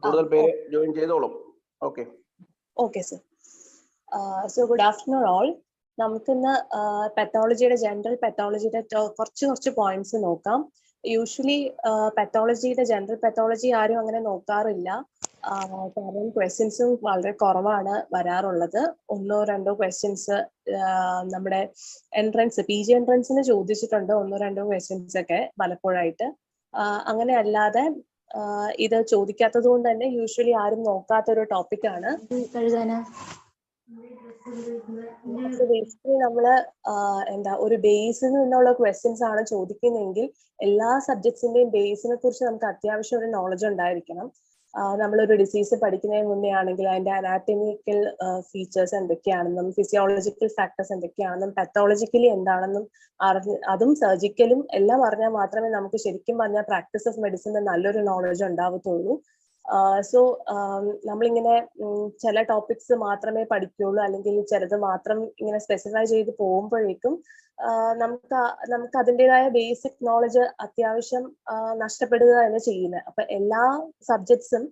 കൂടുതൽ പേര് ജോയിൻ ചെയ്തോളും. Okay okay sir. So good afternoon all. നമുക്കിന്ന് പെത്തോളജിയുടെ ജനറൽ പെത്തോളജിയുടെ കുറച്ച് പോയിന്റ്സ് നോക്കാം. യൂഷ്വലി പെത്തോളജിയുടെ ജനറൽ പെത്തോളജി ആരും അങ്ങനെ നോക്കാറില്ല. കാരണം ക്വസ്റ്റ്യൻസും വളരെ കുറവാണ് വരാറുള്ളത്. 1-2 ക്വസ്റ്റ്യൻസ് നമ്മുടെ എൻട്രൻസ് PG എൻട്രൻസിന് ചോദിച്ചിട്ടുണ്ട്, 1-2 ക്വസ്റ്റ്യൻസ് ഒക്കെ പലപ്പോഴായിട്ട്. അങ്ങനെ അല്ലാതെ ഇത് ചോദിക്കാത്തത് കൊണ്ട് തന്നെ യൂഷ്വലി ആരും നോക്കാത്തൊരു ടോപ്പിക്കാണ്. ബേസിക്കലി നമ്മള് ഒരു ബേസിൽ നിന്നുള്ള ക്വസ്റ്റ്യൻസ് ആണ് ചോദിക്കുന്നതെങ്കിൽ എല്ലാ സബ്ജക്ട്സിന്റെയും ബേസിനെ കുറിച്ച് നമുക്ക് അത്യാവശ്യം ഒരു നോളജ് ഉണ്ടായിരിക്കണം. നമ്മളൊരു ഡിസീസ് പഠിക്കുന്നതിന് മുന്നേ ആണെങ്കിൽ അതിന്റെ അനാറ്റമിക്കൽ ഫീച്ചേഴ്സ് എന്തൊക്കെയാണെന്നും ഫിസിയോളജിക്കൽ ഫാക്ടേഴ്സ് എന്തൊക്കെയാണെന്നും പാത്തോളജിക്കലി എന്താണെന്നും അതും സർജിക്കലും എല്ലാം അറിഞ്ഞാൽ മാത്രമേ നമുക്ക് ശരിക്കും പറഞ്ഞാൽ പ്രാക്ടീസ് ഓഫ് മെഡിസിന്റെ നല്ലൊരു നോളജ് ഉണ്ടാവത്തുള്ളൂ. സോ നമ്മളിങ്ങനെ ചില ടോപ്പിക്സ് മാത്രമേ പഠിക്കുള്ളൂ, അല്ലെങ്കിൽ ചിലത് മാത്രം ഇങ്ങനെ സ്പെസിഫൈ ചെയ്ത് പോകുമ്പോഴേക്കും നമുക്ക് അതിൻ്റെതായ ബേസിക് നോളജ് അത്യാവശ്യം നഷ്ടപ്പെടുക തന്നെ ചെയ്യുന്നത്. അപ്പൊ എല്ലാ സബ്ജക്ട്സും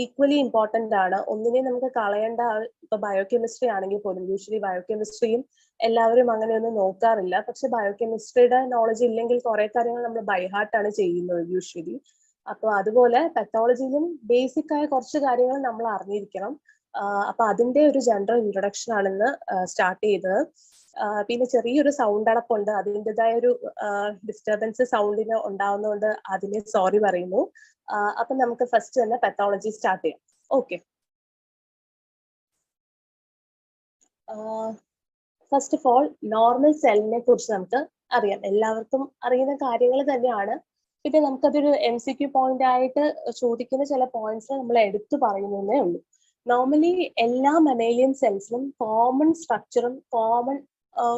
ഈക്വലി ഇമ്പോർട്ടന്റ് ആണ്. ഒന്നിനെയും നമുക്ക് കളയേണ്ട. ഇപ്പൊ ബയോകെമിസ്ട്രി ആണെങ്കിൽ പോലും യൂഷ്വലി ബയോകെമിസ്ട്രിയും എല്ലാവരും അങ്ങനെയൊന്നും നോക്കാറില്ല. പക്ഷെ ബയോകെമിസ്ട്രിയുടെ നോളജ് ഇല്ലെങ്കിൽ കുറെ കാര്യങ്ങൾ നമ്മൾ ബൈഹാർട്ടാണ് ചെയ്യുന്നത് യൂഷ്വലി. അപ്പൊ അതുപോലെ പെത്തോളജിയിലും ബേസിക് ആയ കുറച്ച് കാര്യങ്ങൾ നമ്മൾ അറിഞ്ഞിരിക്കണം. അപ്പൊ അതിന്റെ ഒരു ജനറൽ ഇൻട്രൊഡക്ഷൻ ആണെന്ന് സ്റ്റാർട്ട് ചെയ്തത്. പിന്നെ ചെറിയൊരു സൗണ്ട് അടപ്പുണ്ട്, അതിൻ്റെതായ ഒരു ഡിസ്റ്റർബൻസ് സൗണ്ടിന് ഉണ്ടാവുന്നതുകൊണ്ട് അതിന് സോറി പറയുന്നു. അപ്പൊ നമുക്ക് ഫസ്റ്റ് തന്നെ പെത്തോളജി സ്റ്റാർട്ട് ചെയ്യാം. Okay, first of all normal സെല്ലിനെ കുറിച്ച് നമുക്ക് അറിയാം. എല്ലാവർക്കും അറിയുന്ന കാര്യങ്ങൾ തന്നെയാണ്. പിന്നെ നമുക്കതൊരു MCQ പോയിന്റ് ആയിട്ട് ചോദിക്കുന്ന ചില പോയിന്റ്സ് നമ്മൾ എടുത്തു പറയുന്നതേ ഉള്ളൂ. നോർമലി എല്ലാ മമേലിയൻ സെൽസിലും കോമൺ സ്ട്രക്ചറും കോമൺ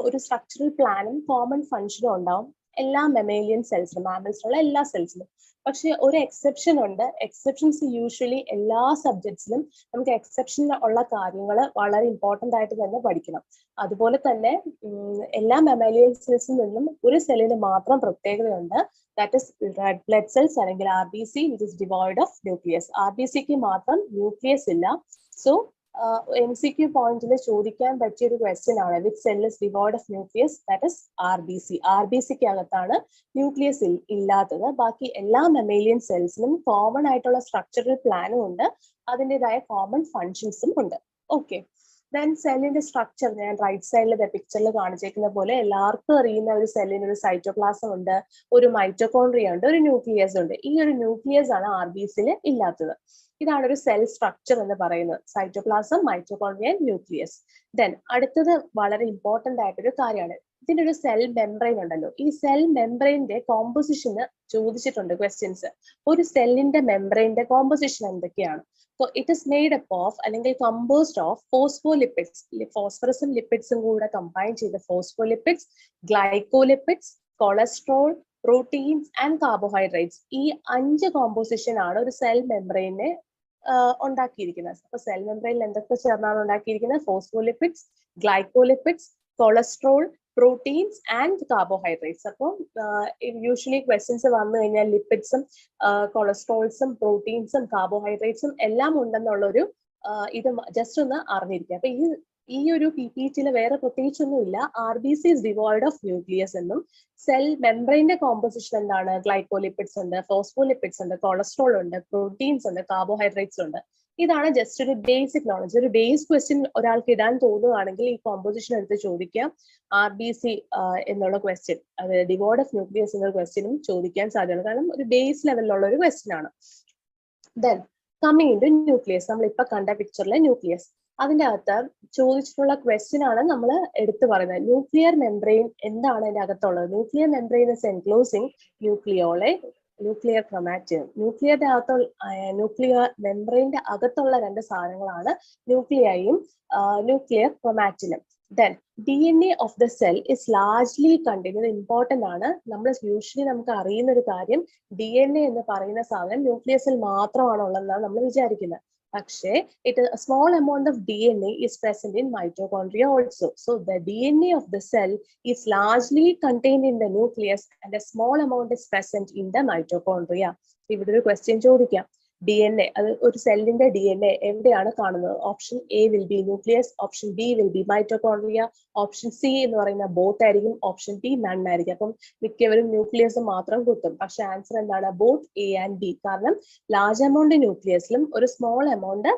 ഒരു സ്ട്രക്ചറൽ പ്ലാനും കോമൺ ഫംഗ്ഷനും ഉണ്ടാവും എല്ലാ മമേലിയൻ സെൽസിലും, മാമൽസിലുള്ള എല്ലാ സെൽസിലും. പക്ഷെ ഒരു എക്സെപ്ഷൻ ഉണ്ട്. എക്സെപ്ഷൻസ് യൂഷ്വലി എല്ലാ സബ്ജക്ട്സിലും നമുക്ക് എക്സെപ്ഷൻ ഉള്ള കാര്യങ്ങൾ വളരെ ഇമ്പോർട്ടന്റ് ആയിട്ട് തന്നെ പഠിക്കണം. അതുപോലെ തന്നെ എല്ലാ മമേലിയൻ സെൽസിൽ നിന്നും ഒരു സെല്ലിന് മാത്രം പ്രത്യേകതയുണ്ട്. That is red blood cells അല്ലെങ്കിൽ RBC, which is devoid of nucleus. RBCക്ക് മാത്രം ന്യൂക്ലിയസ് ഇല്ല. സോ MCQ പോയിന്റിൽ ചോദിക്കാൻ പറ്റിയ ഒരു ക്വസ്റ്റ്യൻ ആണ് which cell is devoid of nucleus, that is RBC. RBCക്ക് അകത്താണ് ന്യൂക്ലിയസ് ഇല്ലാത്തത്. ബാക്കി എല്ലാ മമേലിയൻ സെൽസിനും കോമൺ ആയിട്ടുള്ള സ്ട്രക്ചറൽ പ്ലാനും ഉണ്ട്, അതിൻ്റെതായ കോമൺ ഫങ്ഷൻസും ഉണ്ട്. ഓക്കെ, ദെൻ സെല്ലിന്റെ സ്ട്രക്ചർ ഞാൻ റൈറ്റ് സൈഡിൽ പിക്ചറിൽ കാണിച്ചേക്കുന്ന പോലെ എല്ലാവർക്കും അറിയുന്ന ഒരു സെല്ലിന് ഒരു സൈറ്റോപ്ലാസം ഉണ്ട്, ഒരു മൈറ്റോകോൺട്രിയ ഉണ്ട്, ഒരു ന്യൂക്ലിയസ് ഉണ്ട്. ഈ ഒരു ന്യൂക്ലിയസ് ആണ് RBCയിൽ ഇല്ലാത്തത്. ഇതാണ് ഒരു സെൽ സ്ട്രക്ചർ എന്ന് പറയുന്നത്, സൈറ്റോപ്ലാസം, മൈറ്റോകോൺട്രിയ, ന്യൂക്ലിയസ്. ദെൻ അടുത്തത് വളരെ ഇമ്പോർട്ടന്റ് ആയിട്ടൊരു കാര്യമാണ്, ഇതിന്റെ ഒരു സെൽ മെംബ്രെയിൻ ഉണ്ടല്ലോ. ഈ സെൽ മെംബ്രെയിന്റെ കോമ്പോസിഷന് ചോദിച്ചിട്ടുണ്ട് ക്വസ്റ്റ്യൻസ്. ഒരു സെല്ലിന്റെ മെംബ്രെയിന്റെ കോമ്പോസിഷൻ എന്തൊക്കെയാണ്? It is made up of അല്ലെങ്കിൽ കമ്പോസ്ഡ് ഓഫ് ഫോസ്ഫോലിപ്പിഡ്സ്, ഫോസ്ഫറസും ലിപ്പിഡ്സും കൂടെ കമ്പൈൻ ചെയ്ത phospholipids, glycolipids, cholesterol, proteins and carbohydrates. ഈ 5 കോമ്പോസിഷൻ ആണ് ഒരു സെൽ മെംബ്രെയിനെ ഉണ്ടാക്കിയിരിക്കുന്നത്. അപ്പൊ സെൽ മെംബ്രെയിനിൽ എന്തൊക്കെ ചേർന്നാണ് ഉണ്ടാക്കിയിരിക്കുന്നത്? Phospholipids, glycolipids, cholesterol, proteins and carbohydrates. അപ്പം യൂഷ്വലി ക്വസ്റ്റ്യൻസ് വന്നു കഴിഞ്ഞാൽ ലിപ്പിഡ്സും കൊളസ്ട്രോൾസും പ്രോട്ടീൻസും കാർബോഹൈഡ്രേറ്റ്സും എല്ലാം ഉണ്ടെന്നുള്ളൊരു ഇത് ജസ്റ്റ് ഒന്ന് അറിഞ്ഞിരിക്കുക. അപ്പൊ ഈ ഒരു PPT വേറെ പ്രത്യേകിച്ചൊന്നുമില്ല. RBC is devoid of nucleus എന്നും സെൽ മെംബ്രെയിന്റെ കോമ്പോസിഷൻ എന്താണ്? ഗ്ലൈക്കോലിപ്പിഡ്സ് ഉണ്ട്, ഫോസ്ഫോലിപ്പിഡ്സ് ഉണ്ട്, കൊളസ്ട്രോൾ ഉണ്ട്, പ്രോട്ടീൻസ് ഉണ്ട്, കാർബോഹൈഡ്രേറ്റ്സ് ഉണ്ട്. ഇതാണ് ജസ്റ്റ് ഒരു ബേസിക് നോളജ്. ഒരു ബേസ് ക്വസ്റ്റ്യൻ ഒരാൾക്ക് ഇടാൻ തോന്നുകയാണെങ്കിൽ ഈ കോമ്പോസിഷൻ എടുത്ത് ചോദിക്കാം. RBC എന്നുള്ള ക്വസ്റ്റ്യൻ, അത് ഡിവോയ്ഡ് ഓഫ് ന്യൂക്ലിയസ് എന്ന ക്വസ്റ്റ്യനും ചോദിക്കാൻ സാധ്യതയാണ്, കാരണം ഒരു ബേസ് ലെവലിലുള്ള ഒരു ക്വസ്റ്റ്യൻ ആണ്. Then coming in to nucleus, നമ്മൾ ഇപ്പൊ കണ്ട പിക്ചറിലെ ന്യൂക്ലിയസ്, അതിന്റെ അകത്ത് ചോദിച്ചിട്ടുള്ള ക്വസ്റ്റ്യൻ ആണ് നമ്മൾ എടുത്തു പറയുന്നത്. ന്യൂക്ലിയർ മെംബ്രെയിൻ എന്താണ് അതിന്റെ അകത്തുള്ളത്? Nuclear membrane is enclosing nucleoli, nuclear chromatin. Nuclear മെംബ്രെയിന്റെ അകത്തുള്ള 2 സാധനങ്ങളാണ് ന്യൂക്ലിയയും ന്യൂക്ലിയർ ക്രൊമാറ്റിനും. Then DNA of the cell is largely contained. ഇത് ഇമ്പോർട്ടന്റ് ആണ്. നമ്മൾ യൂഷ്വലി നമുക്ക് അറിയുന്ന ഒരു കാര്യം, DNA എന്ന് പറയുന്ന സാധനം ന്യൂക്ലിയസിൽ മാത്രമാണ് ഉള്ളതെന്നാണ് നമ്മൾ വിചാരിക്കുന്നത്. പക്ഷേ a small amount of DNA is present in mitochondria also. So the DNA of the cell is largely contained in the nucleus and a small amount is present in the mitochondria. ഇവിടെ ഒരു question ചോദിക്കാം, DNA, അത് ഒരു സെല്ലിന്റെ DNA എവിടെയാണ് കാണുന്നത്? Option A will be nucleus, option B will be mitochondria, option C എന്ന് പറയുന്ന ബോത്ത് ആയിരിക്കും, ഓപ്ഷൻ ഡി നൺ ആയിരിക്കും. അപ്പം മിക്കവരും ന്യൂക്ലിയസ് മാത്രം കുത്തും. പക്ഷെ ആൻസർ എന്താണ്? Both A and B. കാരണം ലാർജ് എമൗണ്ട് ന്യൂക്ലിയസിലും ഒരു സ്മോൾ എമൗണ്ട്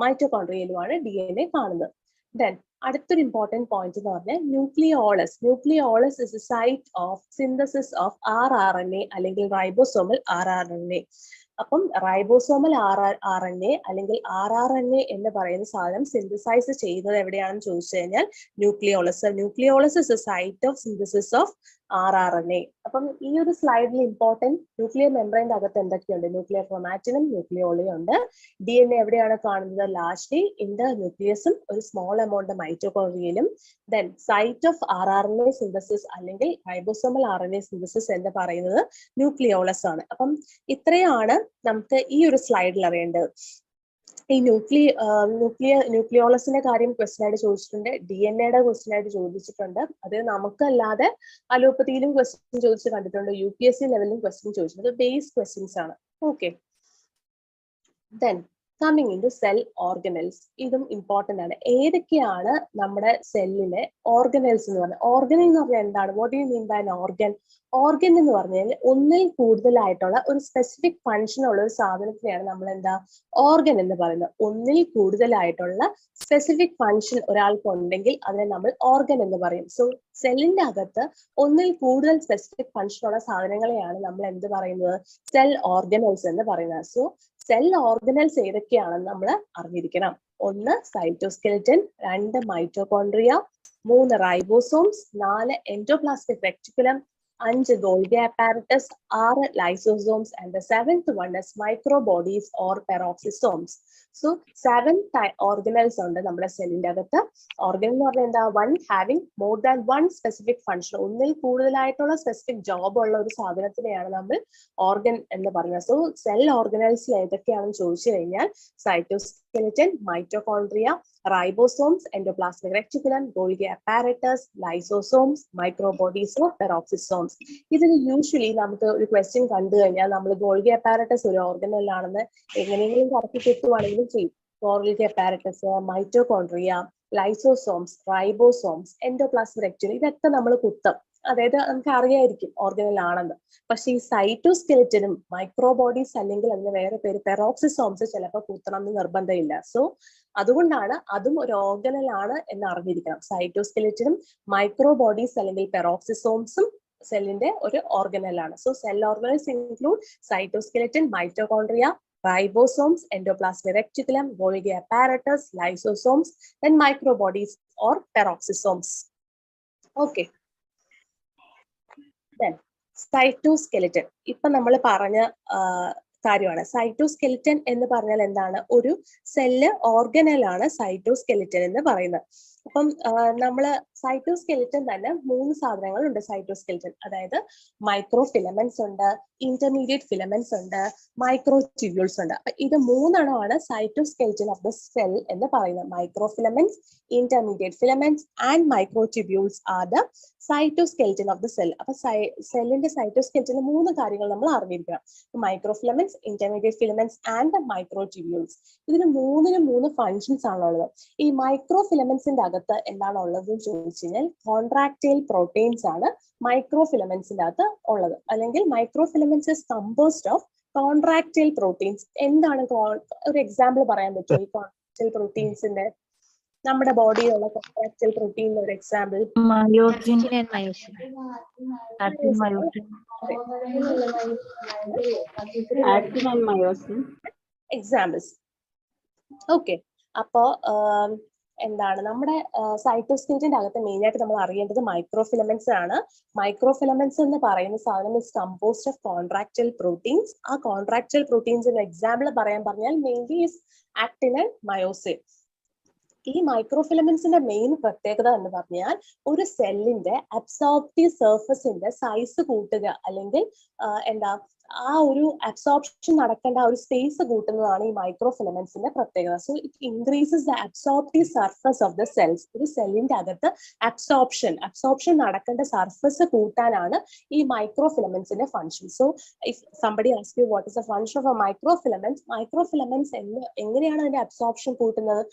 മൈറ്റോകോൺഡ്രിയയിലുമാണ് DNA കാണുന്നത്. ദെൻ അടുത്തൊരു ഇമ്പോർട്ടന്റ് പോയിന്റ് എന്ന് പറഞ്ഞാൽ nucleolus. Nucleolus is a site of synthesis of RRNA അല്ലെങ്കിൽ റൈബോസോമൽ RRNA. അപ്പം റൈബോസോമൽ RNA അല്ലെങ്കിൽ RRNA എന്ന് പറയുന്ന സാധനം സിന്തസൈസ് ചെയ്യുന്നത് എവിടെയാണെന്ന് ചോദിച്ചു കഴിഞ്ഞാൽ nucleolus. Nucleolus is a site of synthesis of RRNA. അപ്പം ഈ ഒരു സ്ലൈഡിൽ ഇമ്പോർട്ടന്റ് ന്യൂക്ലിയർ മെംബ്രെയിന്റെ അകത്ത് എന്തൊക്കെയുണ്ട്? ന്യൂക്ലിയർ ക്രോമാറ്റിനും ന്യൂക്ലിയോളിയും ഉണ്ട്. DNA എവിടെയാണ് കാണുന്നത്? ലാർജ്ലി ഇൻ ദ ന്യൂക്ലിയസും ഒരു സ്മോൾ എമൗണ്ട് മൈറ്റോകോൺഡ്രിയയിലും. Then site of RRNA synthesis അല്ലെങ്കിൽ റൈബോസോമൽ RNA സിന്തസിസ് എന്ന് പറയുന്നത് ന്യൂക്ലിയോളസ് ആണ്. അപ്പം ഇത്രയാണ് നമുക്ക് ഈ ഒരു സ്ലൈഡിൽ അറിയേണ്ടത്. ഈ ന്യൂക്ലിയോളസിന്റെ കാര്യം ക്വസ്റ്റ്യൻ ആയിട്ട് ചോദിച്ചിട്ടുണ്ട്, DNA ക്വസ്റ്റ്യൻ ആയിട്ട് ചോദിച്ചിട്ടുണ്ട്. അത് നമുക്കല്ലാതെ അലോപ്പതിയിലും ക്വസ്റ്റ്യൻ ചോദിച്ച് കണ്ടിട്ടുണ്ട്, UPSC ലെവലിലും ക്വസ്റ്റ്യൻ ചോദിച്ചിട്ടുണ്ട്. ബേസ് ക്വസ്റ്റ്യൻസ് ആണ്. Okay, then coming in to cell organelles. ഇതും ഇമ്പോർട്ടന്റ് ആണ്. ഏതൊക്കെയാണ് നമ്മുടെ സെല്ലിലെ ഓർഗനൽസ് എന്ന് പറഞ്ഞാൽ? ഓർഗനൽ എന്ന് പറഞ്ഞാൽ എന്താണ്? What do you mean by an organ? Organ എന്ന് പറഞ്ഞാൽ ഒന്നിൽ കൂടുതലായിട്ടുള്ള ഒരു സ്പെസിഫിക് ഫംഗ്ഷൻ ഉള്ള ഒരു സാധനത്തിനെയാണ് നമ്മൾ എന്താ ഓർഗൻ എന്ന് പറയുന്നത്. ഒന്നിൽ കൂടുതലായിട്ടുള്ള സ്പെസിഫിക് ഫംഗ്ഷൻ ഒരാൾക്ക് ഉണ്ടെങ്കിൽ അതിനെ നമ്മൾ ഓർഗൻ എന്ന് പറയും. സോ സെല്ലിന്റെ അകത്ത് ഒന്നിൽ കൂടുതൽ സ്പെസിഫിക് ഫംഗ്ഷൻ ഉള്ള സാധനങ്ങളെയാണ് നമ്മൾ എന്ത് പറയുന്നത്? സെൽ ഓർഗനൽസ് എന്ന് പറയുന്നത്. സോ സെൽ ഓർഗനൽസ് ഏതൊക്കെയാണെന്ന് നമ്മൾ അറിഞ്ഞിരിക്കണം. 1 സൈറ്റോസ്കെൽറ്റൻ, 2 mitochondria, 3 ribosomes, 4 endoplasmic reticulum, 5 Golgi apparatus, 6 lysosomes and the 7th one is microbodies or peroxisomes. So 7 organelles ഉണ്ട് നമ്മുടെ സെല്ലിന്റെ അകത്ത്. ഓർഗൻ എന്ന് പറഞ്ഞാൽ എന്താ? One having more than one specific function, ഒന്നിൽ കൂടുതലായിട്ടുള്ള സ്പെസിഫിക് ജോബ് ഉള്ള ഒരു സാധനത്തിനെയാണ് നമ്മൾ ഓർഗൻ എന്ന് പറയുന്നത്. സോ സെൽ ഓർഗനൽസിൽ ഏതൊക്കെയാണെന്ന് ചോദിച്ചു കഴിഞ്ഞാൽ cytoskeleton, mitochondria, ribosomes, endoplasmic reticulum, Golgi apparatus, lysosomes, microbodies or peroxisomes. ഇതിന് യൂഷ്വലി നമുക്ക് ഒരു ക്വസ്റ്റ്യൻ കണ്ടു കഴിഞ്ഞാൽ നമ്മൾ ഗോൾഗി അപ്പാരറ്റസ് ഒരു ഓർഗനൽ ആണെന്ന് എങ്ങനെയെങ്കിലും കറക്റ്റ് കിട്ടുവാണെങ്കിലും ചെയ്യും. Golgi apparatus, mitochondria, lysosomes, ribosomes, endoplasmic reticulum, ഇതൊക്കെ നമ്മൾ കുത്തും. അതായത് നമുക്ക് അറിയായിരിക്കും ഓർഗനൽ ആണെന്ന്. പക്ഷെ ഈ സൈറ്റോസ്കെലിറ്റനും മൈക്രോബോഡീസ് അല്ലെങ്കിൽ അതിന് വേറെ പേര് പെറോക്സിസോംസ് ചിലപ്പോൾ കുത്തണം എന്ന് നിർബന്ധമില്ല. സോ അതുകൊണ്ടാണ് അതും ഒരു ഓർഗനൽ ആണ് എന്ന് അറിഞ്ഞിരിക്കണം. സൈറ്റോസ്കെലിറ്റനും മൈക്രോബോഡീസ് അല്ലെങ്കിൽ പെറോക്സിസോംസും സെല്ലിന്റെ ഒരു ഓർഗനൽ ആണ്. So cell organelles include cytoskeleton, mitochondria, ribosomes, endoplasmic reticulum, Golgi apparatus, lysosomes, and microbodies or peroxisomes. Okay. Then cytoskeleton. ഇപ്പൊ നമ്മൾ പറഞ്ഞ കാര്യമാണ്. സൈറ്റോസ്കെലിറ്റൻ എന്ന് പറഞ്ഞാൽ എന്താണ്? ഒരു സെല്ല് ഓർഗനൽ ആണ് സൈറ്റോസ്കെലിറ്റൻ എന്ന് പറയുന്നത്. അപ്പം നമ്മള് സൈറ്റോസ്കെലിറ്റൻ തന്നെ 3 സാധനങ്ങളുണ്ട് സൈറ്റോസ്കെലിറ്റൻ. അതായത് മൈക്രോ ഫിലമെന്റ്സ് ഉണ്ട്, ഇന്റർമീഡിയറ്റ് ഫിലമെന്റ്സ് ഉണ്ട്, മൈക്രോ ട്യൂബ്യൂൾസ് ഉണ്ട്. അപ്പൊ ഇത് 3 സൈറ്റോസ്കെലിറ്റൻ ഓഫ് ദ സെൽ എന്ന് പറയുന്നത്. Micro filaments, intermediate filaments and micro tubules are the cytoskeleton of the cell. അപ്പൊ സെല്ലിന്റെ സൈറ്റോസ്കെലിറ്റന് 3 കാര്യങ്ങൾ നമ്മൾ അറിഞ്ഞിരിക്കണം. Micro filaments, intermediate filaments and micro tubules. ഇതിന് 3 ഫങ്ഷൻസ് ആണുള്ളത്. ഈ മൈക്രോ ഫിലമെന്റ്സിന്റെ അകത്ത് എന്താണ് ഉള്ളത് ചോദിച്ചു കഴിഞ്ഞാൽ കോൺട്രാക്ടൈൽ പ്രോട്ടീൻസ് ആണ് മൈക്രോ ഫിലമെന്റ്സിന്റെ അകത്ത് ഉള്ളത്. അല്ലെങ്കിൽ micro filaments is composed of contractile proteins. എന്താണ് ഒരു എക്സാമ്പിൾ പറയാൻ പറ്റുമോ ഈ കോൺട്രാക്ടൈൽ പ്രോട്ടീൻസിന്റെ? നമ്മുടെ ബോഡിയിലുള്ള കോൺട്രാക്ടൈൽ പ്രോട്ടീൻ ഒരു example? Myosin and myosin. Actin and myosin examples. Okay, അപ്പോ എന്താണ് നമ്മുടെ സൈറ്റോസ്കെലിറ്റന്റെ അകത്ത് മെയിൻ ആയിട്ട് നമ്മൾ അറിയേണ്ടത് മൈക്രോ ഫിലമെന്റ്സ് ആണ്. മൈക്രോ ഫിലമെന്റ്സ് എന്ന് പറയുന്ന സാധനം is composed of contractile proteins. ആ കോൺട്രാക്ടൈൽ പ്രോട്ടീൻസിന്റെ എക്സാമ്പിൾ പറയാൻ പറഞ്ഞാൽ mainly is actin and myosin. ഈ മൈക്രോഫിലമെന്റ്സിന്റെ മെയിൻ പ്രത്യേകത എന്ന് പറഞ്ഞാൽ ഒരു സെല്ലിന്റെ അബ്സോർപ്റ്റീവ് സർഫസിന്റെ സൈസ് കൂട്ടുക അല്ലെങ്കിൽ എന്താ ആ ഒരു അബ്സോർപ്ഷൻ നടക്കേണ്ട ആ ഒരു സ്പേസ് കൂട്ടുന്നതാണ് ഈ മൈക്രോഫിലമെന്റ്സിന്റെ പ്രത്യേകത. So it increases the absorptive surface of the cells. ഒരു സെല്ലിന്റെ അകത്ത് അബ്സോർപ്ഷൻ നടക്കേണ്ട സർഫസ് കൂട്ടാനാണ് ഈ മൈക്രോഫിലമെന്റ്സിന്റെ function. So if somebody ask you what is the function of a microfilaments എങ്ങനെയാണ് അതിന്റെ അബ്സോർപ്ഷൻ കൂട്ടുന്നത്?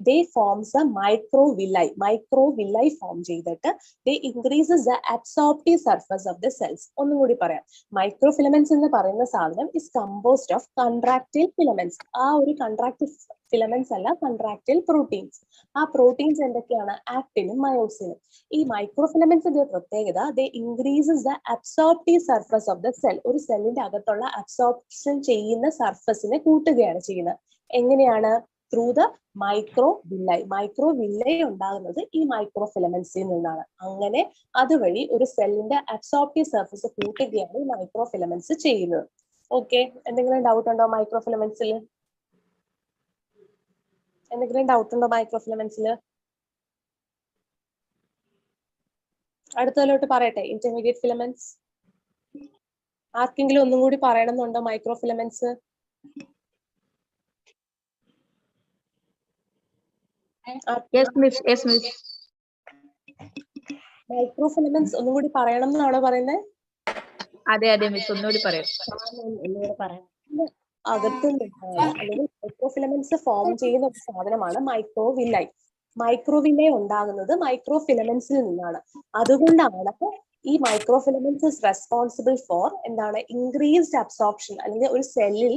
They forms a microvilli form ചെയ്തിട്ട് they increases the absorptive surface of the cells. ഒന്നും കൂടി പറയാം. മൈക്രോഫിലമെന്റ്സ് എന്ന് പറയുന്ന സാധനം is composed of contractile filaments. ആ ഒരു കൺട്രാക്റ്റൈൽ ഫിലമെന്റ്സ് അല്ല, കൺട്രാക്റ്റൈൽ പ്രോട്ടീൻസ്. ആ പ്രോട്ടീൻസ് എന്തൊക്കെയാണ്? ആക്ടിനും മയോസിനും. ഈ മൈക്രോഫിലമെന്റ്സിന്റെ പ്രത്യേകത they increases the absorptive surface of the cell. ഒരു സെല്ലിന്റെ അകത്തുള്ള അബ്സോർപ്ഷൻ ചെയ്യുന്ന സർഫസിനെ കൂട്ടുകയാണ് ചെയ്യുന്നത്. എങ്ങനെയാണ്? ത്രൂ ദ മൈക്രോവില്ലൈ ഉണ്ടാകുന്നത് ഈ മൈക്രോഫിലമെന്റ്സിൽ നിന്നാണ്. അങ്ങനെ അതുവഴി ഒരു സെല്ലിന്റെ അബ്സോർപ്റ്റീവ് സർഫസ് കൂട്ടുകയാണ് ഈ മൈക്രോഫിലമെന്റ്സ് ചെയ്യുന്നത്. ഓക്കെ, എന്തെങ്കിലും ഡൗട്ട് ഉണ്ടോ മൈക്രോഫിലമെന്റ്സിൽ? എന്തെങ്കിലും ഡൗട്ട് ഉണ്ടോ മൈക്രോഫിലമെന്റ്സിൽ? അടുത്തതിലോട്ട് പറയട്ടെ, ഇന്റർമീഡിയറ്റ് ഫിലമെന്റ്സ്. ആർക്കെങ്കിലും ഒന്നും കൂടി പറയണമെന്നുണ്ടോ മൈക്രോഫിലമെന്റ്സ്? മൈക്രോഫിലമെന്റ്സ് ഒന്നും കൂടി പറയണം എന്നാണോ പറയുന്നത്? അതെ മിസ്, ഒന്നുകൂടി പറയാം. അകത്ത് അല്ലെങ്കിൽ മൈക്രോഫിലമെന്റ്സ് ഫോം ചെയ്യുന്ന ഒരു സാധനമാണ് മൈക്രോവില്ലൈ ഉണ്ടാകുന്നത് മൈക്രോഫിലമെന്റ്സിൽ നിന്നാണ്. അതുകൊണ്ടാണ് ഈ മൈക്രോഫിലമെന്റ്സ് ഇസ് റെസ്പോൺസിബിൾ ഫോർ എന്താണ്? ഇൻക്രീസ്ഡ് അബ്സോർപ്ഷൻ അല്ലെങ്കിൽ ഒരു സെല്ലിൽ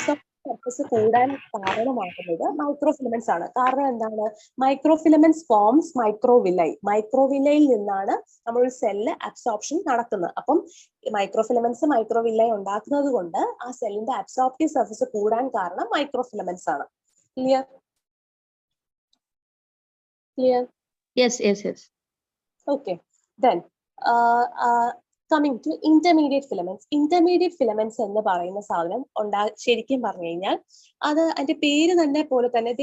സർഫസ് കൂടാൻ കാരണമാകുന്നത് മൈക്രോഫിലമെന്റ്സ് ആണ്. കാരണം എന്താണ്? മൈക്രോഫിലമെന്റ്സ് ഫോംസ് മൈക്രോവില്ലയിൽ നിന്നാണ് നമ്മളൊരു സെല്ല് അബ്സോർപ്ഷൻ നടക്കുന്നത്. അപ്പം മൈക്രോവില്ലൈ ഉണ്ടാക്കുന്നത് കൊണ്ട് ആ സെല്ലിന്റെ അബ്സോർപ്റ്റീവ് സർഫസ് കൂടാൻ കാരണം മൈക്രോഫിലമെന്റ്സ് ആണ്. Clear? Yes. Okay, then coming to intermediate filaments എന്ന് പറയുന്ന സാധനം ശരിക്കും പറഞ്ഞു കഴിഞ്ഞാൽ അത് അതിന്റെ പേര് തന്നെ പോലെ തന്നെ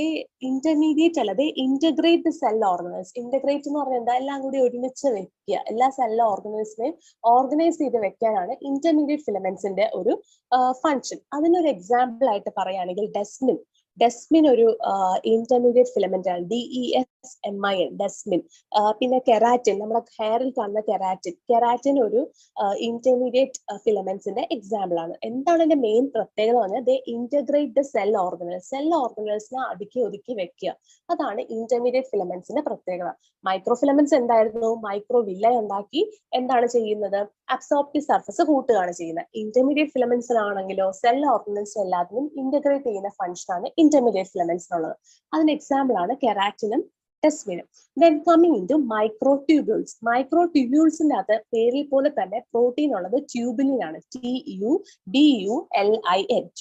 ഇന്റർമീഡിയറ്റ് അല്ല, integrate the cell organelles. Integrate എന്ന് പറഞ്ഞാൽ എന്താ? എല്ലാം കൂടി ഒരുമിച്ച് വെക്കുക, എല്ലാ സെൽ ഓർഗനൽസിനെയും ഓർഗനൈസ് ചെയ്ത് വെക്കാനാണ് ഇന്റർമീഡിയറ്റ് ഫിലമെന്റ്സിന്റെ ഒരു ഫംഗ്ഷൻ. അതിനൊരു എക്സാമ്പിൾ ആയിട്ട് പറയുകയാണെങ്കിൽ ഡെസ്മിൻ ഒരു ഇന്റർമീഡിയറ്റ് ഫിലമെന്റ് ആണ്. DESMIN desmin. പിന്നെ കെരാറ്റിൻ, നമ്മുടെ ഹെയറിൽ കാണുന്ന കെരാറ്റിൻ ഒരു ഇന്റർമീഡിയറ്റ് ഫിലമെന്റ്സിന്റെ എക്സാമ്പിൾ ആണ്. എന്താണ് എന്റെ മെയിൻ പ്രത്യേകത പറഞ്ഞാൽ ദേ ഇന്റഗ്രേറ്റ് ദ സെൽ ഓർഗനൽസിനെ അടുക്കി ഒതുക്കി വെക്കുക. അതാണ് ഇന്റർമീഡിയറ്റ് ഫിലമെന്റ്സിന്റെ പ്രത്യേകത. മൈക്രോഫിലമെന്റ്സ് എന്തായിരുന്നു? മൈക്രോവില്ലൈ ഉണ്ടാക്കി എന്താണ് ചെയ്യുന്നത്? അബ്സോർപ്റ്റീവ് സർഫസ് കൂട്ടുകയാണ് ചെയ്യുന്നത്. ഇന്റർമീഡിയറ്റ് ഫിലമെന്റ്സിനാണെങ്കിലോ സെൽ ഓർഗനൽസ് എല്ലാത്തിനും ഇന്റഗ്രേറ്റ് ചെയ്യുന്ന ഫംഗ്ഷൻ ആണ് ഇന്റർമീഡിയറ്റ് ഫിലമെന്റ്സിനുള്ളത്. അതിന് എക്സാമ്പിൾ ആണ് കെരാറ്റിനും ഡെസ്മിനും. Then coming into മൈക്രോട്യൂബ്യൂൾസിന്റെ അകത്ത് പേരിൽ പോലെ തന്നെ പ്രോട്ടീൻ ഉള്ളത് ട്യൂബുലിൻ ആണ്. TUBULIN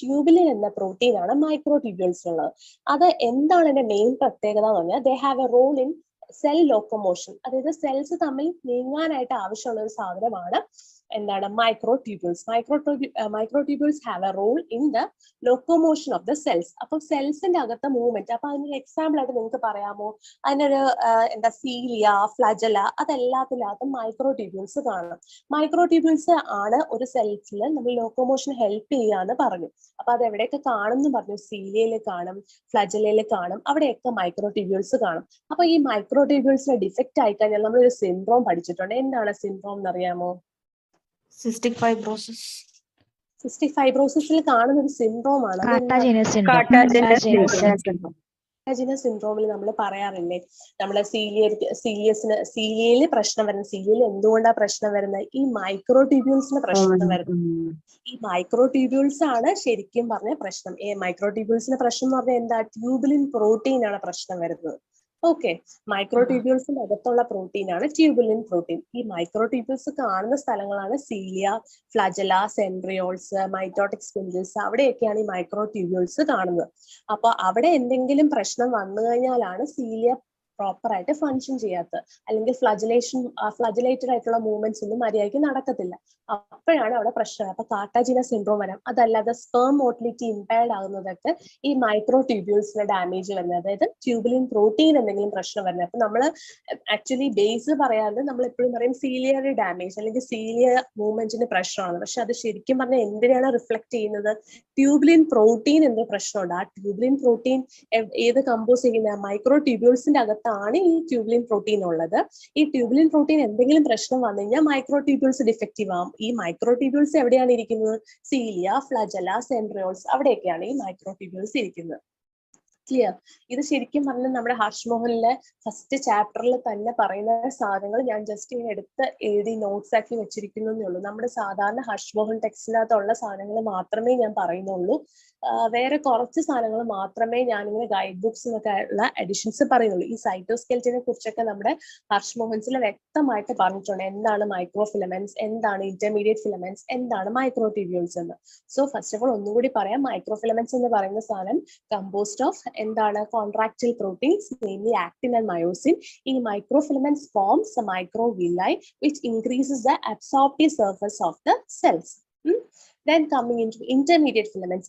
ട്യൂബുലിൻ എന്ന പ്രോട്ടീൻ ആണ് മൈക്രോട്യൂബ്യൂൾസിനുള്ളത്. അത് എന്താണ് എന്റെ മെയിൻ പ്രത്യേകത എന്ന് പറഞ്ഞാൽ they have a role in cell locomotion. അതായത് സെൽസ് തമ്മിൽ നീങ്ങാനായിട്ട് ആവശ്യമുള്ള ഒരു സാധനമാണ് എന്താണ്? Microtubules have a role in the locomotion of the cells. അപ്പൊ സെൽസിന്റെ അകത്തെ മൂവ്മെന്റ്, അപ്പൊ അതിനൊരു എക്സാമ്പിൾ ആയിട്ട് നിങ്ങൾക്ക് പറയാമോ? അതിനൊരു സീലിയ, ഫ്ലജല, അതെല്ലാത്തിനകത്തും മൈക്രോട്യൂബ്യൂൾസ് കാണണം. മൈക്രോട്യൂബ്യൂൾസ് ആണ് ഒരു സെൽസിൽ നമ്മൾ ലോക്കോമോഷൻ ഹെൽപ്പ് ചെയ്യാന്ന് പറഞ്ഞു. അപ്പൊ അത് എവിടെയൊക്കെ കാണും എന്ന് പറഞ്ഞു? സീലിയയിൽ കാണും, ഫ്ലജലയിൽ കാണും, അവിടെയൊക്കെ മൈക്രോട്യൂബ്യൂൾസ് കാണും. അപ്പൊ ഈ മൈക്രോട്യൂബ്യൂൾസിന് ഡിഫക്റ്റ് ആയി കഴിഞ്ഞാൽ നമ്മളൊരു സിൻഡ്രോം പഠിച്ചിട്ടുണ്ട്. എന്താണ് സിൻഡ്രോം എന്നറിയാമോ? സിസ്റ്റിക് ഫൈബ്രോസിസിൽ കാണുന്ന ഒരു സിൻഡ്രോം ആണ്. കാർട്ടാജിനസ് സിൻഡ്രോമിൽ നമ്മൾ പറയാറില്ലേ, നമ്മളെ സീലിയയിൽ പ്രശ്നം വരുന്നത്. സീലിയയിൽ എന്തുകൊണ്ടാണ് പ്രശ്നം വരുന്നത്? ഈ മൈക്രോട്യൂബ്യൂൾസിന് പ്രശ്നം വരുന്നത്. ഈ മൈക്രോട്യൂബ്യൂൾസ് ആണ് ശരിക്കും പറഞ്ഞ പ്രശ്നം. മൈക്രോട്യൂബ്യൂൾസിന്റെ പ്രശ്നം എന്ന് പറഞ്ഞാൽ എന്താ? ട്യൂബുലിൻ പ്രോട്ടീൻ ആണ് പ്രശ്നം വരുന്നത്. ഓക്കെ, മൈക്രോട്യൂബ്യൂൾസിന്റെ അകത്തുള്ള പ്രോട്ടീൻ ആണ് ട്യൂബുലിൻ പ്രോട്ടീൻ. ഈ മൈക്രോട്യൂബ്യൂൾസ് കാണുന്ന സ്ഥലങ്ങളാണ് സീലിയ, ഫ്ലജല, സെൻട്രിയോൾസ്, മൈറ്റോട്ടിക് സ്പിൻഡിൽസ്, അവിടെയൊക്കെയാണ് ഈ മൈക്രോട്യൂബ്യൂൾസ് കാണുന്നത്. അപ്പൊ അവിടെ എന്തെങ്കിലും പ്രശ്നം വന്നു കഴിഞ്ഞാലാണ് സീലിയ പ്രോപ്പർ ആയിട്ട് ഫങ്ഷൻ ചെയ്യാത്തത്, അല്ലെങ്കിൽ ഫ്ലജലേറ്റഡ് ആയിട്ടുള്ള മൂവ്മെന്റ്സ് ഒന്നും മര്യാദയ്ക്ക് നടക്കത്തില്ല. അപ്പോഴാണ് അവിടെ പ്രശ്നം. അപ്പൊ കാർട്ടാജിന സിൻഡ്രോം വരാം. അതല്ലാതെ സ്പെർം മോട്ടിലിറ്റി ഇമ്പയർഡ് ആകുന്നതൊക്കെ ഈ മൈക്രോ ട്യൂബ്യൂൾസിന്റെ ഡാമേജ് വരുന്നത്, അതായത് ട്യൂബുലിൻ പ്രോട്ടീൻ എന്തെങ്കിലും പ്രശ്നം വരുന്നത്. അപ്പൊ നമ്മൾ ആക്ച്വലി ബേസ് പറയാതെ നമ്മൾ എപ്പോഴും പറയും സീലിയറി ഡാമേജ് അല്ലെങ്കിൽ സീലിയർ മൂവ്മെന്റിന് പ്രശ്നമാണ്. പക്ഷെ അത് ശരിക്കും പറഞ്ഞാൽ എന്തിനാണ് റിഫ്ലക്ട് ചെയ്യുന്നത്? ട്യൂബുലിൻ പ്രോട്ടീൻ എന്ന പ്രശ്നമുണ്ട്. ആ ട്യൂബുലിൻ പ്രോട്ടീൻ ഏത് കമ്പോസ് ചെയ്യുന്ന മൈക്രോ ട്യൂബ്യൂൾസിന്റെ അകത്താണ് ഈ ട്യൂബുലിൻ പ്രോട്ടീൻ ഉള്ളത്. ഈ ട്യൂബുലിൻ പ്രോട്ടീൻ എന്തെങ്കിലും പ്രശ്നം വന്നു കഴിഞ്ഞാൽ മൈക്രോ ട്യൂബ്യൂൾസ് ഡിഫക്റ്റീവ് ആവും. ഈ മൈക്രോ ട്യൂബ്യൂൾസ് എവിടെയാണ് ഇരിക്കുന്നത്? സീലിയ, ഫ്ലജല, സെൻട്രിയോൾസ്, അവിടെയൊക്കെയാണ് ഈ മൈക്രോ ട്യൂബ്യൂൾസ് ഇരിക്കുന്നത്. ക്ലിയർ? ഇത് ശരിക്കും പറഞ്ഞാൽ നമ്മുടെ ഹർഷ് മോഹനിലെ ഫസ്റ്റ് ചാപ്റ്ററിൽ തന്നെ പറയുന്ന സാധനങ്ങൾ ഞാൻ ജസ്റ്റ് ഇങ്ങനെ എടുത്ത് എഴുതി നോട്ട്സ് ആക്കി വെച്ചിരിക്കുന്നേ ഉള്ളൂ. നമ്മുടെ സാധാരണ ഹർഷ് മോഹൻ ടെക്സ്റ്റിനകത്തുള്ള സാധനങ്ങൾ മാത്രമേ ഞാൻ പറയുന്നുള്ളൂ. വേറെ കുറച്ച് സാധനങ്ങൾ മാത്രമേ ഞാനിങ്ങനെ ഗൈഡ് ബുക്സ് എന്നൊക്കെ ഉള്ള എഡിഷൻസ് പറയുന്നുള്ളൂ. ഈ സൈറ്റോസ്കെൽറ്റിനെ കുറിച്ചൊക്കെ നമ്മുടെ ഹർഷ് മോഹൻസിൽ വ്യക്തമായിട്ട് പറഞ്ഞിട്ടുണ്ട്. എന്താണ് മൈക്രോ ഫിലമെന്റ്സ്, എന്താണ് ഇന്റർമീഡിയറ്റ് ഫിലമെന്റ്സ്, എന്താണ് മൈക്രോ ട്യൂബ്യൂൾസ് എന്ന്. സോ ഫസ്റ്റ് ഓഫ് ഓൾ ഒന്നുകൂടി പറയാം. മൈക്രോ ഫിലമെന്റ്സ് എന്ന് പറയുന്ന സാധനം കമ്പോസ്റ്റ് ഓഫ് എന്താണ് contractile proteins, mainly actin and myosin. ഈ micro filaments forms a micro villi which increases the absorptive surface of the cells. Then coming into intermediate filaments.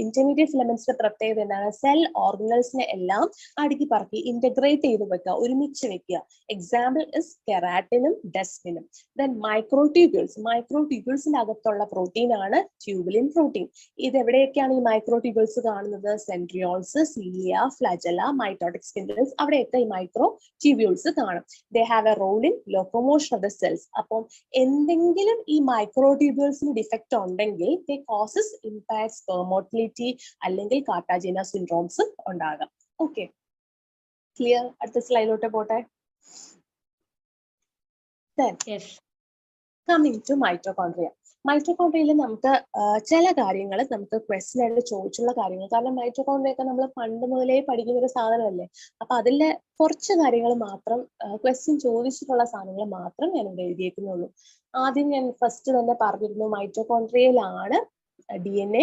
Intermediate filaments പ്രത്യേകത എന്താണ്? Cell ഓർഗനൽസിനെ എല്ലാം അടുക്കി പറക്കി ഇന്റഗ്രേറ്റ് ചെയ്ത് വെക്കുക, ഒരുമിച്ച് വെക്കുക. എക്സാമ്പിൾ ഇസ് കെരാറ്റിനും ഡെസ്മിനും. Then microtubules. മൈക്രോട്യൂബ്യൂൾസിന്റെ അകത്തുള്ള പ്രോട്ടീൻ ആണ് ട്യൂബുലിൻ പ്രോട്ടീൻ. ഇത് എവിടെയൊക്കെയാണ് ഈ മൈക്രോട്യൂബ്യൂൾസ് കാണുന്നത്? Centrioles, cilia, flagella, mitotic spindles, അവിടെയൊക്കെ ഈ മൈക്രോ ട്യൂബ്യൂൾസ് കാണും. They have a role in locomotion of the cells. അപ്പം എന്തെങ്കിലും ഈ മൈക്രോട്യൂബ്യൂൾസിന് ഡിഫക്റ്റ് ഉണ്ടെങ്കിൽ they causes impaired sperm motility അല്ലെങ്കിൽ കാർട്ടാജിന സിൻഡ്രോംസ് ഉണ്ടാകാം. Okay, clear? അടുത്ത സ്ലൈഡിലോട്ട് പോട്ടെ. Then coming to mitochondria. മൈറ്റോകോൺട്രിയയിൽ നമുക്ക് ചില കാര്യങ്ങൾ നമുക്ക് ക്വസ്റ്റ്യൻ ആയിട്ട് ചോദിച്ചുള്ള കാര്യങ്ങൾ, കാരണം മൈറ്റോകോൺട്രിയ ഒക്കെ നമ്മൾ പണ്ട് മുതലേ പഠിക്കുന്ന ഒരു സാധനമല്ലേ. അപ്പൊ അതിലെ കുറച്ച് കാര്യങ്ങൾ മാത്രം ക്വസ്റ്റ്യൻ ചോദിച്ചിട്ടുള്ള സാധനങ്ങൾ മാത്രം ഞാൻ ഇവിടെ എഴുതിയേക്കുന്നുള്ളൂ. ആദ്യം ഞാൻ ഫസ്റ്റ് തന്നെ പറഞ്ഞിരുന്നു മൈറ്റോകോൺട്രിയയിലാണ് DNA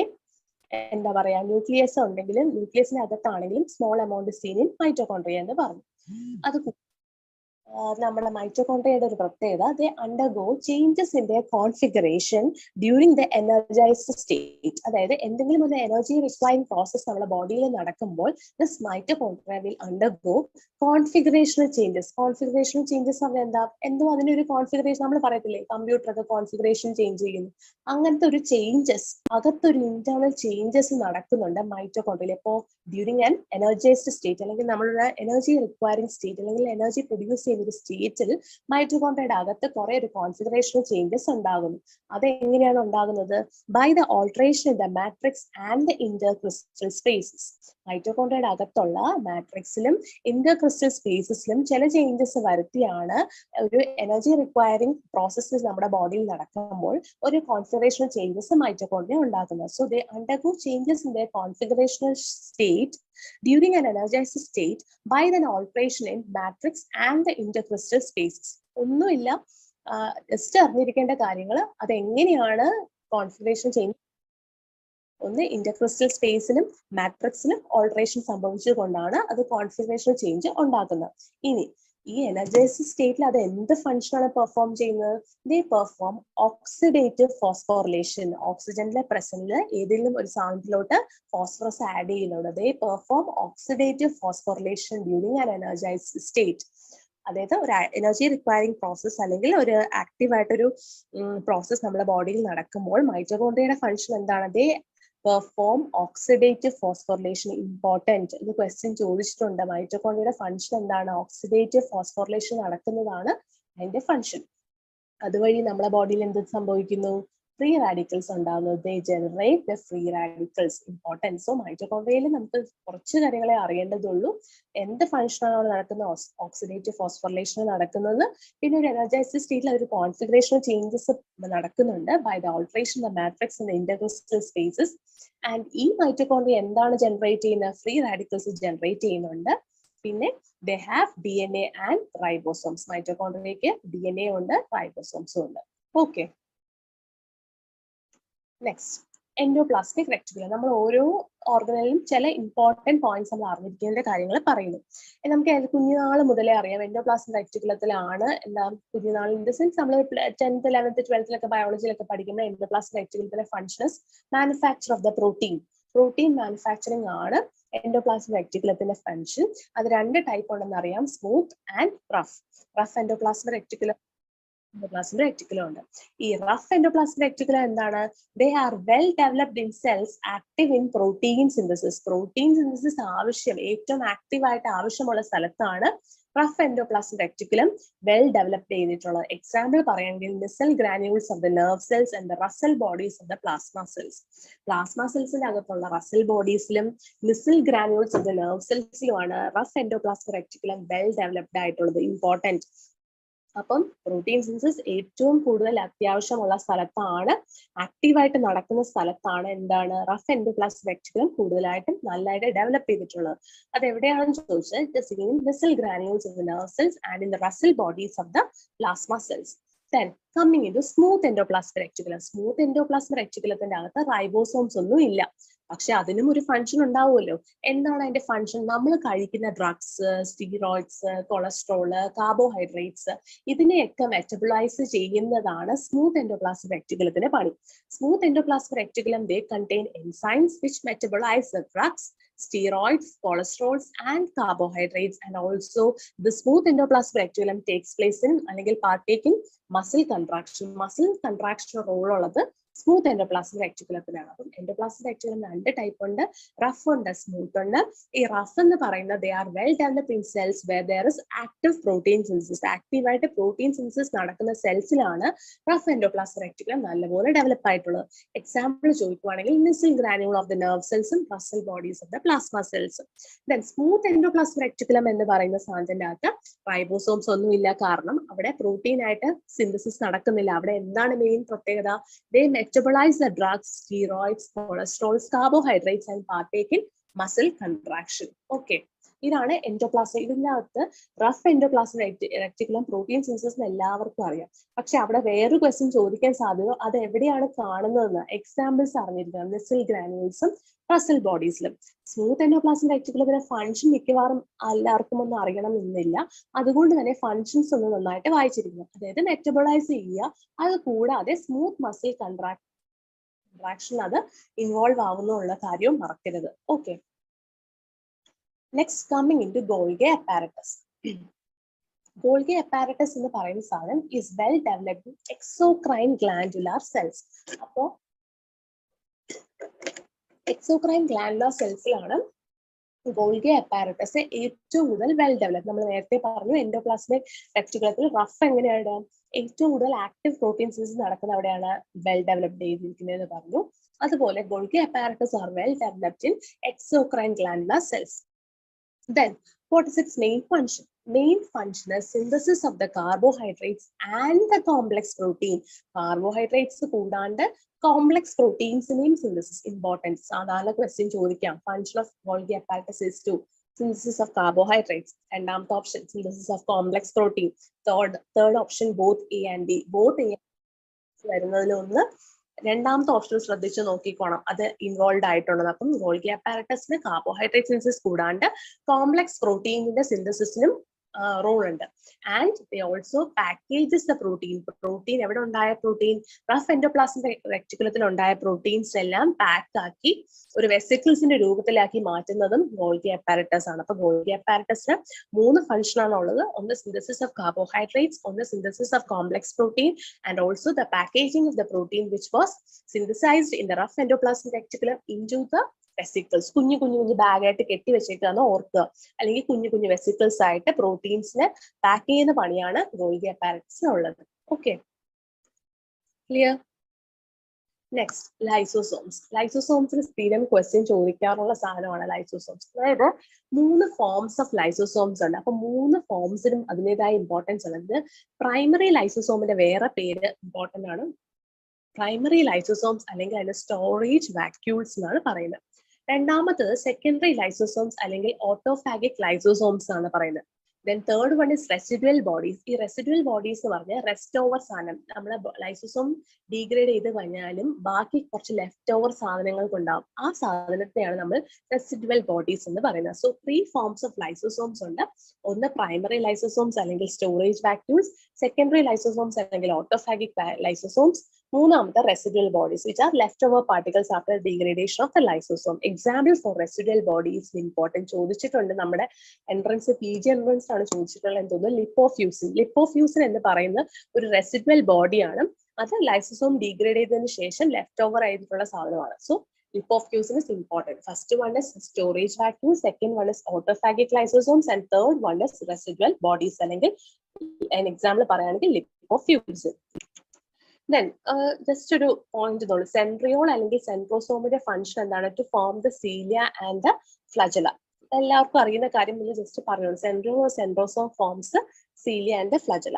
എന്താ പറയാ ന്യൂക്ലിയസ് ഉണ്ടെങ്കിലും ന്യൂക്ലിയസിന് അകത്താണെങ്കിലും small amount seen in mitochondria എന്ന് പറഞ്ഞു. അത് നമ്മുടെ മൈറ്റോകോൺട്രിയയുടെ ഒരു പ്രത്യേകത, they undergo changes in their configuration during the energized state. അതായത് എന്തെങ്കിലും ഒരു എനർജി റിക്വയറിംഗ് പ്രോസസ് നമ്മുടെ ബോഡിയിൽ നടക്കുമ്പോൾ this mitochondria will undergo configurational changes. Configurational changes പറഞ്ഞാൽ എന്താ? എന്തോ അതിനൊരു കോൺഫിഗറേഷൻ നമ്മൾ പറയത്തില്ലേ, കമ്പ്യൂട്ടർ ഒക്കെ കോൺഫിഗറേഷൻ ചേഞ്ച് ചെയ്യുന്നു. അങ്ങനത്തെ ഒരു ചേഞ്ചസ്, അകത്തൊരു ഇന്റേണൽ ചേഞ്ചസ് നടക്കുന്നുണ്ട് മൈറ്റോകോൺട്രിയയിൽ. ഇപ്പോൾ ഡ്യൂറിങ് ആൻ എനർജൈസ്ഡ് സ്റ്റേറ്റ് അല്ലെങ്കിൽ നമ്മളുടെ എനർജി റിക്വയറിംഗ് സ്റ്റേറ്റ് അല്ലെങ്കിൽ എനർജി പ്രൊഡ്യൂസ് ചെയ്യുന്ന ഒരു സ്റ്റേറ്റിൽ മൈറ്റോകോൺട്രിയയുടെ അകത്ത് കുറെ ഒരു കോൺഫിഗറേഷണൽ ചേഞ്ചസ് ഉണ്ടാകുന്നു. അത് എങ്ങനെയാണ് ഉണ്ടാകുന്നത്? By the alteration in the matrix and the intercristal spaces. മൈറ്റോകോൺട്രിയയുടെ അകത്തുള്ള മാട്രിക്സിലും ഇന്റർക്രിസ്റ്റൽ സ്പേസസിലും ചില ചേഞ്ചസ് വരുത്തിയാണ് ഒരു എനർജി റിക്വയറിംഗ് പ്രോസസ്സ് നമ്മുടെ ബോഡിയിൽ നടക്കുമ്പോൾ ഒരു കോൺഫിഗറേഷണൽ ചേഞ്ചസ് മൈറ്റോകോൺട്രിയ ഉണ്ടാക്കുന്നത്. So they undergo changes in the കോൺഫിഗറേഷണൽ state during an energized state by the alteration in matrix and the intercrystal spaces. ഒന്നുമില്ല, ജസ്റ്റ് അറിഞ്ഞിരിക്കേണ്ട കാര്യങ്ങൾ അതെങ്ങനെയാണ് കോൺഫിഗറേഷൻ ചേഞ്ച്. ഒന്ന് ഇന്റർക്രിസ്റ്റൽ സ്പേസിലും മാട്രിക്സിലും ഓൾട്ടറേഷൻ സംഭവിച്ചുകൊണ്ടാണ് അത് കോൺഫിഗറേഷൻ ചേഞ്ച് ഉണ്ടാക്കുന്നത്. ഇനി ഈ എനർജൈസ്ഡ് സ്റ്റേറ്റിൽ അത് എന്ത് ഫംഗ്ഷനാണ് പെർഫോം ചെയ്യുന്നത്? They perform oxidative phosphorylation. ഓക്സിജനിലെ പ്രസന്റിൽ ഏതെങ്കിലും ഒരു സാധനത്തിലോട്ട് ഫോസ്ഫറസ് ആഡ് ചെയ്യുന്നുണ്ട്. They perform oxidative phosphorylation during an energized state. അതായത് ഒരു എനർജി റിക്വയറിംഗ് പ്രോസസ് അല്ലെങ്കിൽ ഒരു ആക്റ്റീവായിട്ടൊരു പ്രോസസ് നമ്മുടെ ബോഡിയിൽ നടക്കുമ്പോൾ മൈറ്റോകോൺട്രിയയുടെ ഫംഗ്ഷൻ എന്താണ്? ദേ പെർഫോം ഓക്സിഡേറ്റീവ് ഫോസ്ഫോറിലേഷൻ. ഇമ്പോർട്ടൻറ്റ്, ഇത് ക്വസ്റ്റ്യൻ ചോദിച്ചിട്ടുണ്ട്. മൈറ്റോകോൺട്രിയയുടെ ഫംഗ്ഷൻ എന്താണ്? ഓക്സിഡേറ്റീവ് ഫോസ്ഫോറിലേഷൻ നടക്കുന്നതാണ് അതിന്റെ ഫംഗ്ഷൻ. അതുവഴി നമ്മുടെ ബോഡിയിൽ എന്ത് സംഭവിക്കുന്നു? ഫ്രീ റാഡിക്കൽസ് ഉണ്ടാകുന്നു. They generate the free radicals. Important. So മൈറ്റോകോൺട്രിയയിൽ നമുക്ക് കുറച്ച് കാര്യങ്ങളെ അറിയേണ്ടതുള്ളൂ. എന്ത് ഫംഗ്ഷനാണ് നടക്കുന്നത്? ഓക്സിഡേറ്റീവ് ഫോസ്ഫോറിലേഷൻ നടക്കുന്നത്. പിന്നെ ഒരു എനർജൈസ്ഡ് സ്റ്റേറ്റിൽ ഒരു കോൺഫിഗറേഷണൽ ചേഞ്ചസ് നടക്കുന്നുണ്ട് by the alteration the matrix in the intercristal spaces. And ഈ മൈറ്റോകോൺട്രിയ എന്താണ് ജനറേറ്റ് ചെയ്യുന്നത്? ഫ്രീ റാഡിക്കൽസ് ജനറേറ്റ് ചെയ്യുന്നുണ്ട്. പിന്നെ they have DNA and ribosomes. മൈറ്റോകോൺട്രിയയ്ക്ക് DNA ഉണ്ട്, റൈബോസോംസും ഉണ്ട്. Okay, next endoplasmic reticulum. നമ്മൾ ഓരോ ഓർഗനലിലും ചില ഇമ്പോർട്ടന്റ് പോയിന്റ്സ് നമ്മൾ അറിഞ്ഞിരിക്കേണ്ട കാര്യങ്ങൾ പറയുന്നു. നമുക്ക് കുഞ്ഞുനാൾ മുതലേ അറിയാം എൻഡോപ്ലാസ്മിക് റെക്ടിക്കുലത്തിലാണ് എന്താ കുഞ്ഞുനാൾ ഇൻ ദ സെൻസ് നമ്മൾ 10th 11th 12th ബയോളജിയിലൊക്കെ പഠിക്കുന്ന എൻഡോപ്ലാസ്മിക് റെക്ടിക്കുലത്തിലെ functions manufacture of the protein manufacturing ആണ് എൻഡോപ്ലാസ്മിക് റെക്ടിക്കുലത്തിന്റെ ഫങ്ഷൻ. അത് 2 ടൈപ്പ് ഉണ്ടെന്ന് അറിയാം, smooth and rough endoplasmic reticulum ഉണ്ട്. ഈ റഫ് എൻഡോപ്ലാസ്മിക് റെക്ടിക്കുലം എന്താണ്? They are well developed in cells active in protein synthesis. Protein synthesis ഏറ്റവും ആക്റ്റീവ് ആയിട്ട് ആവശ്യമുള്ള സ്ഥലത്താണ് rough endoplasmic reticulum well developed ചെയ്തിട്ടുള്ളത്. എക്സാമ്പിൾ പറയുകയാണെങ്കിൽ Nissl granules of the nerve cells and the Russell bodies of the plasma cells. Plasma സെൽസിന്റെ അകത്തുള്ള Russell ബോഡീസിലും Nissl granules of the nerve സെൽസിലുമാണ് rough endoplasmic reticulum well developed ആയിട്ടുള്ളത്. Important. അപ്പം protein synthesis ഏറ്റവും കൂടുതൽ അത്യാവശ്യമുള്ള സ്ഥലത്താണ്, ആക്റ്റീവായിട്ട് നടക്കുന്ന സ്ഥലത്താണ് എന്താണ് റഫ് എൻഡോപ്ലാസ്മിക് റെക്ടിക്കുലം കൂടുതലായിട്ടും നല്ലതായിട്ട് ഡെവലപ്പ് ചെയ്തിട്ടുള്ളത്. അത് എവിടെയാണെന്ന് ചോദിച്ചാൽ Nissl granules of the nerve cells and in the Russell bodies of the plasma cells. Then coming into smooth endoplasmic reticulum. Smooth endoplasmic റെക്ടിക്കുലത്തിന്റെ അകത്ത് റൈബോസോംസ് ഒന്നും ഇല്ല. പക്ഷെ അതിനും ഒരു ഫംഗ്ഷൻ ഉണ്ടാവുമല്ലോ. എന്താണ് അതിന്റെ ഫംഗ്ഷൻ? നമ്മൾ കഴിക്കുന്ന ഡ്രഗ്സ്, സ്റ്റീറോയിഡ്സ്, കൊളസ്ട്രോള്, കാർബോഹൈഡ്രേറ്റ്സ് ഇതിനെയൊക്കെ മെറ്റബിളൈസ് ചെയ്യുന്നതാണ് സ്മൂത്ത് എൻഡോപ്ലാസ്മിക് റെക്ടിക്കുലത്തിന്റെ പണി. Smooth endoplasmic reticulum they contain enzymes which metabolize the drugs, steroids, cholesterols and carbohydrates, and also the smooth endoplasmic reticulum takes place in അല്ലെങ്കിൽ partake in muscle contraction role ഉള്ളത് smooth endoplasmic റെക്ടിക്കുലത്തിലാണ്. അപ്പം endoplasmic reticulum 2 type ഉണ്ട്, rough ഉണ്ട്, smooth ഉണ്ട്. ഈ rough എന്ന് പറയുന്നത് they are well developed in cells where there is active protein synthesis. ആക്റ്റീവായിട്ട് പ്രോട്ടീൻ സിന്തസിസ് നടക്കുന്ന സെൽസിലാണ് റഫ് എൻഡോപ്ലാസ്മിക് റെക്ടിക്കുലം നല്ലപോലെ ഡെവലപ്പ് ആയിട്ടുള്ളത്. എക്സാമ്പിൾ ചോദിക്കുവാണെങ്കിൽ Nissl granule of the nerve സെൽസും Russell bodies of the plasma സെൽസും. ദെൻ സ്മൂത്ത് എൻഡോപ്ലാസ്മിക് റെക്ടിക്കുലം എന്ന് പറയുന്ന സാധനത്തിന്റെ അകത്ത് റൈബോസോംസ് ഒന്നുമില്ല. കാരണം അവിടെ പ്രോട്ടീൻ ആയിട്ട് സിന്തസിസ് നടക്കുന്നില്ല. അവിടെ എന്താണ് മെയിൻ പ്രത്യേകത? ദേ metabolize the drugs, steroids, cholesterols, carbohydrates and partake in muscle contraction. Okay. ഇതാണ് എൻഡോപ്ലാസ്മിക്. ഇതിന്റെ അകത്ത് rough endoplasmic reticulum protein synthesis എല്ലാവർക്കും അറിയാം. പക്ഷെ അവിടെ വേറൊരു ക്വസ്റ്റ്യൻ ചോദിക്കാൻ സാധ്യത അത് എവിടെയാണ് കാണുന്നതെന്ന് എക്സാമ്പിൾസ് അറിഞ്ഞിരിക്കണം. നിസൽ ഗ്രാനുൾസും റസൽ ബോഡീസിലും. സ്മൂത്ത് എൻഡോപ്ലാസ്മിക് റെക്ടിക്കുലത്തിന്റെ ഫംഗ്ഷൻ മിക്കവാറും എല്ലാവർക്കും ഒന്നും അറിയണം എന്നില്ല. അതുകൊണ്ട് തന്നെ ഫംഗ്ഷൻസ് ഒന്ന് നന്നായിട്ട് വായിച്ചിരിക്കണം. അതായത് മെറ്റബോളൈസ് ചെയ്യുക, അത് കൂടാതെ സ്മൂത്ത് മസിൽ കൺട്രാക്ഷൻ അത് ഇൻവോൾവ് ആവുന്നുള്ള കാര്യവും മറക്കരുത്. Okay. Next, coming into Golgi apparatus. Golgi apparatus എന്ന് പറയുന്ന സാധനം is well developed in exocrine glandular cells. അപ്പോൾ exocrine glandular സെൽസിലാണ് ഗോൾഗി അപ്പാരറ്റസ് ഏറ്റവും കൂടുതൽ വെൽ ഡെവലപ്പ്. നമ്മൾ നേരത്തെ പറഞ്ഞു എൻഡോപ്ലാസ്മിക് റെക്ടിക്കുലത്തിൽ റഫ് എങ്ങനെയാണ് ഏറ്റവും കൂടുതൽ ആക്റ്റീവ് പ്രോട്ടീൻ സിന്തസിസ് നടക്കുന്ന അവിടെയാണ് വെൽ ഡെവലപ്ഡ് ചെയ്തിരിക്കുന്നത് പറഞ്ഞു. അതുപോലെ Golgi apparatus R well developed in exocrine glandular cells. Then, what is its main function? Main function is synthesis of the carbohydrates and the complex protein. Carbohydrates കൂടാണ്ട് complex പ്രോട്ടീൻസിനെയും synthesis importance. സാധാരണ question ചോദിക്കാം. Function of Golgi apparatus is to synthesis of carbohydrates. രണ്ടാമത്തെ option synthesis of complex protein. Third option both A and B. Both A വരുന്നതിലൊന്ന് രണ്ടാമത്തെ option ശ്രദ്ധിച്ച് നോക്കിക്കോണം, അത് involve ആയിട്ടുള്ളത്. അപ്പം ഗോൾഗി അപ്പാരറ്റസിന് കാർബോഹൈഡ്രേറ്റ് സിന്തസിസ് കൂടാണ്ട് കോംപ്ലക്സ് പ്രോട്ടീനിന്റെ സിന്തസിസിനും റോൾ ഉണ്ട്. And they also packages the protein എവിടെ ഉണ്ടായ പ്രോട്ടീൻ റഫ് എൻഡോപ്ലാസ്മിക് റെക്ടിക്കുലത്തിൽ ഉണ്ടായ പ്രോട്ടീൻസ് എല്ലാം പാക്ക് ആക്കി ഒരു വെസിക്കിൾസിന്റെ രൂപത്തിലാക്കി മാറ്റുന്നതും ഗോൾഗി അപ്പാരറ്റസ് ആണ്. അപ്പൊ ഗോൾഗി അപ്പാരറ്റസിന് 3 ഫംഗ്ഷൻ ആണ് ഉള്ളത്. ഒന്ന് സിന്തസിസ് ഓഫ് കാർബോഹൈഡ്രേറ്റ്സ്, ഒന്ന് synthesis of complex protein, and also the packaging of the protein which was synthesised in the rough endoplasmic reticulum into the vesicles. കുഞ്ഞു ബാഗായിട്ട് കെട്ടി വെച്ചേക്കാന്ന് ഓർക്കുക. അല്ലെങ്കിൽ കുഞ്ഞു വെസിക്കിൾസ് ആയിട്ട് പ്രോട്ടീൻസിനെ പാക്ക് ചെയ്യുന്ന പണിയാണ് ഗോൾഗി അപ്പാരറ്റസിന് ഉള്ളത്. Okay, clear? Next lysosomes. ലൈസോസോംസിന് സ്ഥിരം ക്വസ്റ്റ്യൻ ചോദിക്കാറുള്ള സാധനമാണ് ലൈസോസോംസ്. അതായത് 3 ഫോംസ് ഓഫ് ലൈസോസോംസ് ഉണ്ട്. അപ്പൊ 3 ഫോംസിനും അതിൻ്റെതായ ഇമ്പോർട്ടൻസ് ഉണ്ട്. പ്രൈമറി ലൈസോസോമിന്റെ വേറെ പേര് ഇമ്പോർട്ടന്റ് ആണ്. പ്രൈമറി ലൈസോസോംസ് അല്ലെങ്കിൽ അതിന്റെ സ്റ്റോറേജ് വാക്യൂൾസ് എന്നാണ് പറയുന്നത്. രണ്ടാമത്തത് സെക്കൻഡറി ലൈസോസോംസ് അല്ലെങ്കിൽ ഓട്ടോഫാഗിക് ലൈസോസോംസ് ആണ് പറയുന്നത്. Then third one is residual bodies. ഈ residual bodies എന്ന് പറഞ്ഞാൽ rest over സാധനം, നമ്മളെ ലൈസോസോം ഡീഗ്രേഡ് ചെയ്ത് കഴിഞ്ഞാലും ബാക്കി കുറച്ച് ലെഫ്റ്റ് ഓവർ സാധനങ്ങൾക്ക് ഉണ്ടാവും. ആ സാധനത്തെയാണ് നമ്മൾ റെസിഡുവൽ ബോഡീസ് എന്ന് പറയുന്നത്. സോ 3 ഫോംസ് ഓഫ് ലൈസോസോംസ് ഉണ്ട്. ഒന്ന് പ്രൈമറി ലൈസോസോംസ് അല്ലെങ്കിൽ സ്റ്റോറേജ് വാക്യൂൾസ്, സെക്കൻഡറി ലൈസോസോംസ് അല്ലെങ്കിൽ ഓട്ടോഫാഗിക് ലൈസോസോംസ്, മൂന്നാമത്തെ residual bodies which are leftover particles after degradation of the lysosome. Example for residual bodies important ചോദിച്ചിട്ടുണ്ട് നമ്മുടെ എൻട്രൻസ് PG എൻട്രൻസ് ആണ് ചോദിച്ചിട്ടുള്ളത് എന്ന് തോന്നുന്നു. ലിപ്പോഫ്യൂസിൻ. ലിപ്പോഫ്യൂസിൻ എന്ന് പറയുന്ന ഒരു റെസിഡുവൽ ബോഡിയാണ്. അത് ലൈസോസോം ഡീഗ്രേഡ് ചെയ്തതിനു ശേഷം ലെഫ്റ്റ് ഓവർ ആയിട്ടുള്ള സാധനമാണ്. So lipofuscin is important. First one is storage vacuole, second one is autophagic lysosomes, and third one is residual bodies. അല്ലെങ്കിൽ an example പറയുകയാണെങ്കിൽ ലിപ്പോഫ്യൂസിൻ. Then just ഒരു പോയിന്റ് തോന്നുന്നു, സെൻട്രിയോൾ അല്ലെങ്കിൽ സെൻട്രോസോമിന്റെ ഫംഗ്ഷൻ എന്താണ്? To form the cilia and the flagella. എല്ലാവർക്കും അറിയുന്ന കാര്യം ജസ്റ്റ് പറഞ്ഞു. Centriole centrosome forms cilia and the flagella.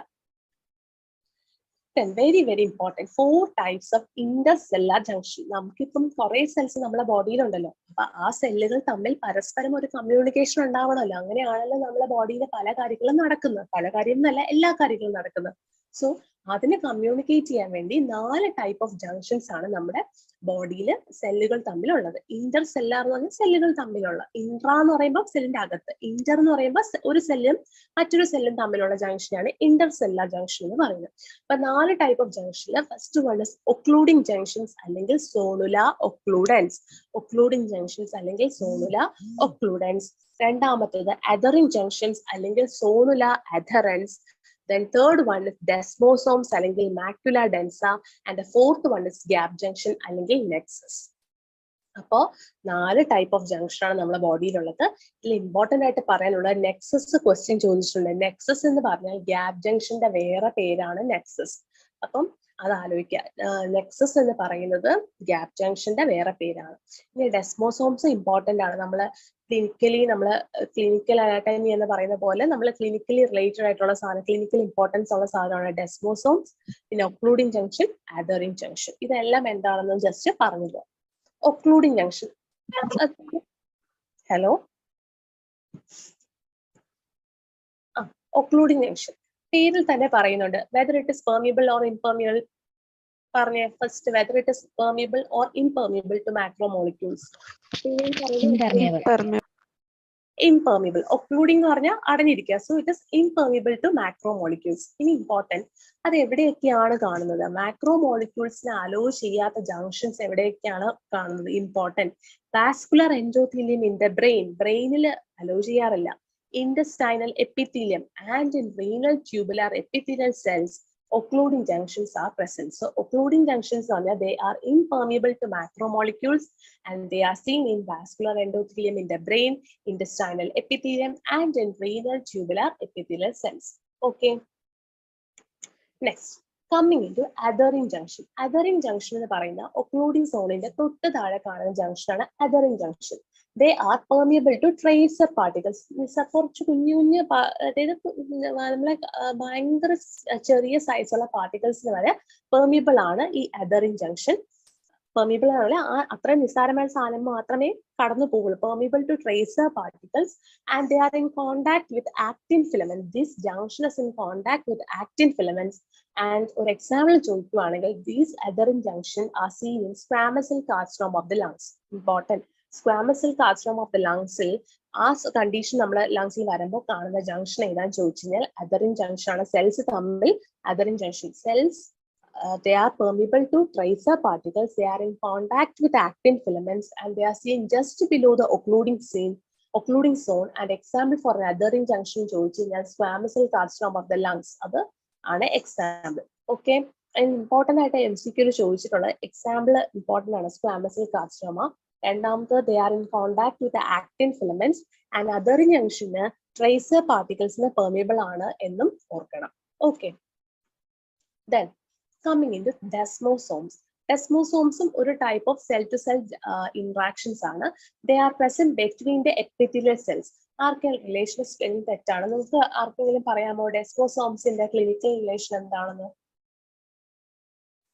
Then very important, 4 types of intercellular junction. നമുക്കിപ്പം കുറെ സെൽസ് നമ്മുടെ ബോഡിയിലുണ്ടല്ലോ. അപ്പൊ ആ സെല്ലുകൾ തമ്മിൽ പരസ്പരം ഒരു കമ്മ്യൂണിക്കേഷൻ ഉണ്ടാവണമല്ലോ. അങ്ങനെയാണല്ലോ നമ്മുടെ ബോഡിയിലെ പല കാര്യങ്ങളും നടക്കുന്നത്. പല കാര്യം എന്നല്ല, എല്ലാ കാര്യങ്ങളും നടക്കുന്നത്. സോ അതിനെ കമ്മ്യൂണിക്കേറ്റ് ചെയ്യാൻ വേണ്ടി 4 ടൈപ്പ് ഓഫ് ജംഗ്ഷൻസ് ആണ് നമ്മുടെ ബോഡിയിൽ സെല്ലുകൾ തമ്മിലുള്ളത്. ഇന്റർ സെല്ലാർ എന്ന് പറഞ്ഞാൽ സെല്ലുകൾ തമ്മിലുള്ള, ഇൻട്രാ എന്ന് പറയുമ്പോൾ സെല്ലിന്റെ അകത്ത്, ഇന്റർ എന്ന് പറയുമ്പോൾ ഒരു സെല്ലും മറ്റൊരു സെല്ലും തമ്മിലുള്ള ജംഗ്ഷനാണ് ഇന്റർ സെല്ലാർ ജംഗ്ഷൻ എന്ന് പറയുന്നത്. അപ്പൊ 4 ടൈപ്പ് ഓഫ് ജംഗ്ഷനിൽ ഫസ്റ്റ് വൺ ഇസ് ഒക്ലൂഡിംഗ് ജംഗ്ഷൻസ് അല്ലെങ്കിൽ സോണുല ഒക്ലൂഡൻസ്. ഒക്ലൂഡിംഗ് ജംഗ്ഷൻസ് അല്ലെങ്കിൽ സോണുല ഒക്ലൂഡൻസ്. രണ്ടാമത്തേത് അദറിംഗ് ജംഗ്ഷൻസ് അല്ലെങ്കിൽ സോണുല അദറൻസ്. Then third one is desmosomes അല്ലെങ്കിൽ macula densa, and the fourth one is gap junction അല്ലെങ്കിൽ nexus. അപ്പോ 4 ടൈപ്പ് ഓഫ് ജംഗ്ഷൻ ആണ് നമ്മുടെ ബോഡിയിലുള്ളത്. ഇതിൽ ഇമ്പോർട്ടന്റ് ആയിട്ട് പറയാനുള്ളത് നെക്സസ് ക്വസ്റ്റ്യൻ ചോദിച്ചിട്ടുണ്ട്. നെക്സസ് എന്ന് പറഞ്ഞാൽ ഗ്യാപ് ജംഗ്ഷന്റെ വേറെ പേരാണ് നെക്സസ്. അപ്പം അത് ആലോചിക്കുക. നെക്സസ് എന്ന് പറയുന്നത് ഗ്യാപ് ജംഗ്ഷന്റെ വേറെ പേരാണ്. ഇനി ഡെസ്മോസോംസ് ഇമ്പോർട്ടന്റ് ആണ്. ക്ലിനിക്കൽ അനാട്ടമി എന്ന് പറയുന്ന പോലെ നമ്മൾ ക്ലിനിക്കലി റിലേറ്റഡ് ആയിട്ടുള്ള സാധനം, ക്ലിനിക്കൽ ഇമ്പോർട്ടൻസ് ഉള്ള സാധനമാണ് ഡെസ്മോസോംസ്. പിന്നെ ഒക്ലൂഡിംഗ് ജംഗ്ഷൻ, അദറിംഗ് ജംഗ്ഷൻ, ഇതെല്ലാം എന്താണെന്ന് ജസ്റ്റ് പറഞ്ഞു പോകാം. Occluding junction. Hello, occluding junction പേരിൽ തന്നെ പറയുന്നുണ്ട്. Whether it is permeable or impermeable. പറഞ്ഞേ first, whether it is permeable or impermeable to macromolecules. Impermeable. Occluding എന്ന് പറഞ്ഞാൽ അടഞ്ഞിരിക്കുക. So it is impermeable to macromolecules. ഇനി ഇമ്പോർട്ടന്റ്, അത് എവിടെയൊക്കെയാണ് കാണുന്നത്? മാക്രോമോളിക്യൂൾസിനെ അലോ ചെയ്യാത്ത ജംഗ്ഷൻസ് എവിടെയൊക്കെയാണ് കാണുന്നത്? Important, vascular endothelium in the brain. ബ്രെയിനിൽ അലോ ചെയ്യാറില്ല. Intestinal epithelium and in renal tubular epithelial cells, occluding junctions are present. So occluding junctions are, they are impermeable to macromolecules and they are seen in vascular endothelium in the brain, intestinal epithelium and in renal tubular epithelial cells. Okay. Next, coming into adhering junction. Adhering junction എന്ന് പറയുന്ന occluding zone-ന്റെ തൊട്ട് താഴെ കാണുന്ന junction ആണ് adhering junction. They are permeable to tracer particles. കുറച്ച് കുഞ്ഞു അതായത് നമ്മളെ ഭയങ്കര ചെറിയ സൈസുള്ള പാർട്ടിക്കിൾസിന് വരെ പെർമിയബിൾ ആണ് ഈ അദറിംഗ് ജംഗ്ഷൻ. പെർമിയബിൾ ആണല്ലേ, അത്രയും നിസ്സാരമായ സാധനം മാത്രമേ കടന്നു പോകുള്ളൂ. Permeable to tracer particles and they are in contact with actin filament. This junction is in contact with actin filaments. And ഒരു എക്സാമ്പിൾ ചോദിക്കുകയാണെങ്കിൽ, these adhering junction are seen in squamous cell carcinoma of the lungs. Important, squamous cell carcinoma of the ലങ്സിൽ ആ condition നമ്മൾ ലങ്സിൽ വരുമ്പോൾ കാണുന്ന junction ഏതാന്ന് ചോദിച്ചു കഴിഞ്ഞാൽ അദറിംഗ് ജംഗ്ഷൻ ആണ്. സെൽസ് തമ്മിൽ adhering junction. Cells they are permeable to tracer particles. They are in contact with actin filaments and they are seen just below the occluding zone. And example for an adhering junction ചോദിച്ചു കഴിഞ്ഞാൽ squamous cell carcinoma of the lungs. അത് ആണ് example. Okay, important ആയിട്ട് MCQ ചോദിച്ചിട്ടുള്ള example important ആണ്. squamous cell carcinoma. രണ്ടാമത് they are in contact with the actin filaments and adhering junction tracer particles permeable ആണ് എന്നും ഓർക്കണം. Okay, then coming into desmosomes. Desmosomes ഒരു type of cell to cell interactions ആണ്. They are present between the epithelial cells. ആർക്കെങ്കിലും relation spelling തെറ്റാണ്, നമുക്ക് ആർക്കെങ്കിലും പറയാമോ ഡെസ്മോസോംസിന്റെ ക്ലിനിക്കൽ റിലേഷൻ എന്താണെന്ന്?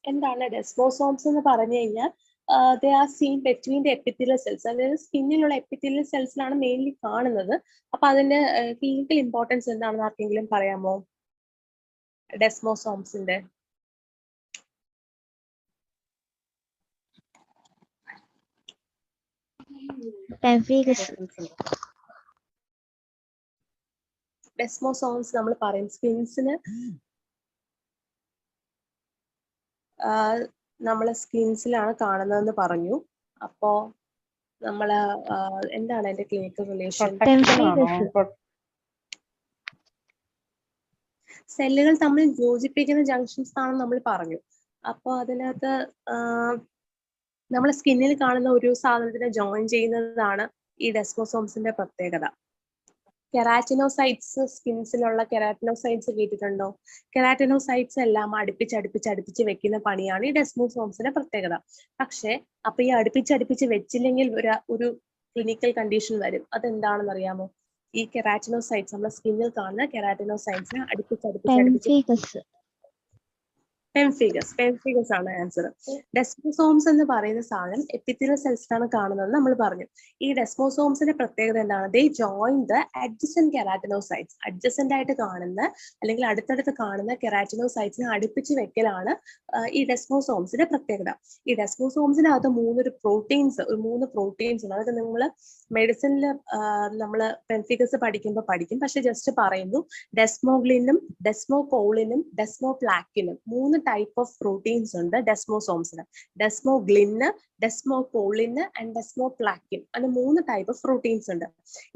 എന്താണ് ഡെസ്മോസോംസ് എന്ന് പറഞ്ഞു കഴിഞ്ഞാൽ they are seen between the epithelial cells. അതായത് സ്കിന്നിലുള്ള എപ്പിത്തീലിയൽ സെൽസിലാണ് മെയിൻലി കാണുന്നത്. അപ്പൊ അതിന്റെ ക്ലിനിക്കൽ ഇമ്പോർട്ടൻസ് എന്താണെന്ന് ആർക്കെങ്കിലും പറയാമോ? ഡെസ്മോസോംസിന്റെ ഡെസ്മോസോംസ് നമ്മൾ പറയും സ്കിൻസിന് നമ്മളെ സ്കിൻസിലാണ് കാണുന്നതെന്ന് പറഞ്ഞു. അപ്പോ നമ്മള് എന്താണ് അതിന്റെ ക്ലിനിക്കൽ റിലേഷൻ? സെല്ലുകൾ തമ്മിൽ യോജിപ്പിക്കുന്ന ജംഗ്ഷൻസ് ആണെന്ന് നമ്മൾ പറഞ്ഞു. അപ്പൊ അതിനകത്ത് നമ്മളെ സ്കിന്നിൽ കാണുന്ന ഒരു സാധനത്തിനെ ജോയിൻ ചെയ്യുന്നതാണ് ഈ ഡെസ്മോസോംസിന്റെ പ്രത്യേകത. കെരാറ്റിനോസൈറ്റ്സ്, സ്കിൻസിലുള്ള കെരാറ്റിനോസൈറ്റ്സ് കേട്ടിട്ടുണ്ടോ? കെരാറ്റിനോസൈറ്റ്സ് എല്ലാം അടുപ്പിച്ച് വെക്കുന്ന പണിയാണ് ഈ ഡെസ്മോസോംസിന്റെ പ്രത്യേകത. പക്ഷെ അപ്പൊ ഈ അടുപ്പിച്ച് വെച്ചില്ലെങ്കിൽ ഒരു ക്ലിനിക്കൽ കണ്ടീഷൻ വരും. അതെന്താണെന്ന് അറിയാമോ? ഈ കെരാറ്റിനോസൈറ്റ്സ്, നമ്മുടെ സ്കിന്നിൽ കാണുന്ന കെരാറ്റിനോസൈറ്റ്സിനെ അടുപ്പിച്ച് പെംഫിഗസ് ആണ് ആൻസർ. ഡെസ്മോസോംസ് എന്ന് പറയുന്ന സാധനം എപ്പിത്തീലിയൽ സെൽസിലാണ് കാണുന്നത് നമ്മൾ പറഞ്ഞു. ഈ ഡെസ്മോസോംസിന്റെ പ്രത്യേകത എന്താണ്? ദേ ജോയിൻ ദ അഡ്ജസന്റ് കെരാറ്റിനോസൈറ്റ്സ്. അഡ്ജസന്റ് ആയിട്ട് കാണുന്ന അല്ലെങ്കിൽ അടുത്തടുത്ത് കാണുന്ന കെരാറ്റിനോസൈറ്റ്സിനെ അടുപ്പിച്ച് വെക്കലാണ് ഈ ഡെസ്മോസോംസിന്റെ പ്രത്യേകത. ഈ ഡെസ്മോസോംസിനകത്ത് മൂന്ന് പ്രോട്ടീൻസ് ഉണ്ട്. അതൊക്കെ നിങ്ങൾ മെഡിസിനിൽ നമ്മൾ പെംഫിഗസ് പഠിക്കുമ്പോൾ പഠിക്കും. പക്ഷെ ജസ്റ്റ് പറയുന്നു, ഡെസ്മോഗ്ലിനും ഡെസ്മോകോളിനും ഡെസ്മോപ്ലാക്കിനും 3 ടൈപ്പ് ഓഫ് പ്രോട്ടീൻസ് ഉണ്ട് ഡെസ്മോസോംസിന്. ഡെസ്മോഗ്ലിന്, ഡെസ്മോകോളിന് ആൻഡ് ഡെസ്മോപ്ലാക്കിൻ, അങ്ങനെ 3 ടൈപ്പ് ഓഫ് പ്രോട്ടീൻസ് ഉണ്ട്.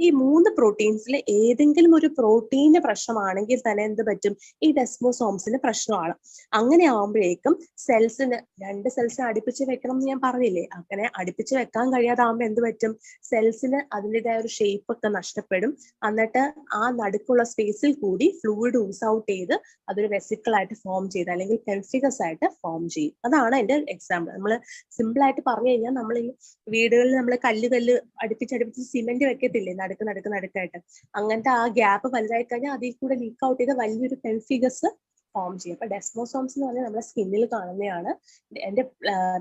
ഈ 3 പ്രോട്ടീൻസിൽ ഏതെങ്കിലും ഒരു പ്രോട്ടീന്റെ പ്രശ്നമാണെങ്കിൽ തന്നെ എന്ത് പറ്റും? ഈ ഡെസ്മോസോംസിന് പ്രശ്നമാണ്. അങ്ങനെ ആകുമ്പോഴേക്കും സെൽസിന് 2 സെൽസിനെ അടുപ്പിച്ച് വെക്കണം എന്ന് ഞാൻ പറഞ്ഞില്ലേ? അങ്ങനെ അടുപ്പിച്ച് വെക്കാൻ കഴിയാതാകുമ്പോൾ എന്ത് പറ്റും? സെൽസിന് അതിൻ്റെതായ ഒരു ഷേപ്പ് ഒക്കെ നഷ്ടപ്പെടും. എന്നിട്ട് ആ നടുക്കുള്ള സ്പേസിൽ കൂടി ഫ്ലൂയിഡ് ഊസ് ഔട്ട് ചെയ്ത് അതൊരു വെസിക്കിൾ ആയിട്ട് ഫോം ചെയ്ത് അല്ലെങ്കിൽ പെംഫിഗസ് ആയിട്ട് ഫോം ചെയ്യും. അതാണ് അതിന്റെ എക്സാമ്പിൾ. നമ്മൾ സിമ്പിൾ ആയിട്ട് പറഞ്ഞു കഴിഞ്ഞാൽ, നമ്മൾ ഈ വീടുകളിൽ നമ്മൾ കല്ല് അടുപ്പിച്ച് സിമെന്റ് വെക്കത്തില്ലേ നടുക്കായിട്ട്, അങ്ങനത്തെ ആ ഗ്യാപ്പ് വലുതായി കഴിഞ്ഞാൽ അതിൽ കൂടെ ലീക്ക് ഔട്ട് ചെയ്ത് വലിയൊരു പെംഫിഗസ് ഫോം ചെയ്യും. അപ്പൊ ഡെസ്മോസോംസ് എന്ന് പറഞ്ഞാൽ നമ്മുടെ സ്കിന്നിൽ കാണുന്നതാണ്. എന്റെ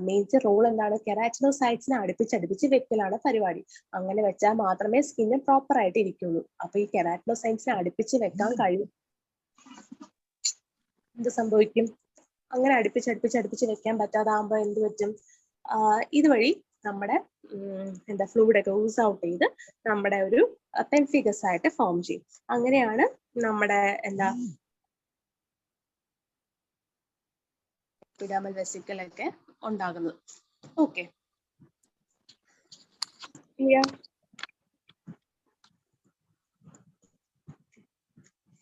മേജർ റോൾ എന്താണ്? കെരാറ്റിനോസൈറ്റ്സിനെ അടുപ്പിച്ച് വെക്കലാണ് പരിപാടി. അങ്ങനെ വെച്ചാൽ മാത്രമേ സ്കിന്ന് പ്രോപ്പർ ആയിട്ട് ഇരിക്കുള്ളൂ. അപ്പൊ ഈ കെരാറ്റിനോസൈറ്റ്സിനെ അടുപ്പിച്ച് വെക്കാൻ കഴിയും. എന്ത് സംഭവിക്കും? അങ്ങനെ അടുപ്പിച്ച് വെക്കാൻ പറ്റാതാകുമ്പോൾ എന്ത് പറ്റും? ഇതുവഴി നമ്മുടെ ഫ്ലൂയിഡ് ഒക്കെ ഊസ് ഔട്ട് ചെയ്ത് നമ്മുടെ ഒരു പെംഫിഗസ് ആയിട്ട് ഫോം ചെയ്യും. അങ്ങനെയാണ് നമ്മുടെ എപ്പിഡെർമൽ വെസിക്കിൾ ഒക്കെ ഉണ്ടാകുന്നത്. ഓക്കെ,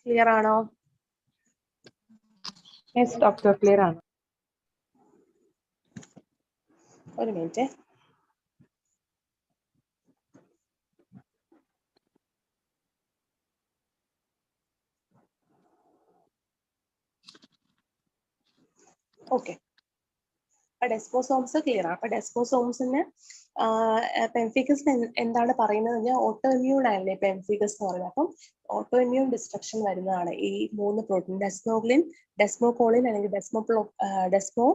ക്ലിയർ ആണോ? യെസ് ഡോക്ടർ, ക്ലിയർ ആണ്. ഒരു മിനിറ്റ്. ഓക്കെ, ഡെസ്മോസോംസ് ക്ലിയർ ആണ്. അപ്പൊ ഡെസ്മോസോംസിന് പെംഫിഗസ് എന്താണ് പറയുന്നത് കഴിഞ്ഞാൽ ഓട്ടോ ഇമ്മ്യൂൺ ആണല്ലേ പെംഫിഗസ് എന്ന് പറയുന്നത്. അപ്പം ഓട്ടോ ഇമ്മ്യൂൺ ഡിസ്ട്രക്ഷൻ വരുന്നതാണ് ഈ 3 പ്രോട്ടീൻ, ഡെസ്മോഗ്ലിൻ, ഡെസ്മോകോളിൻ അല്ലെങ്കിൽ ഡെസ്മോ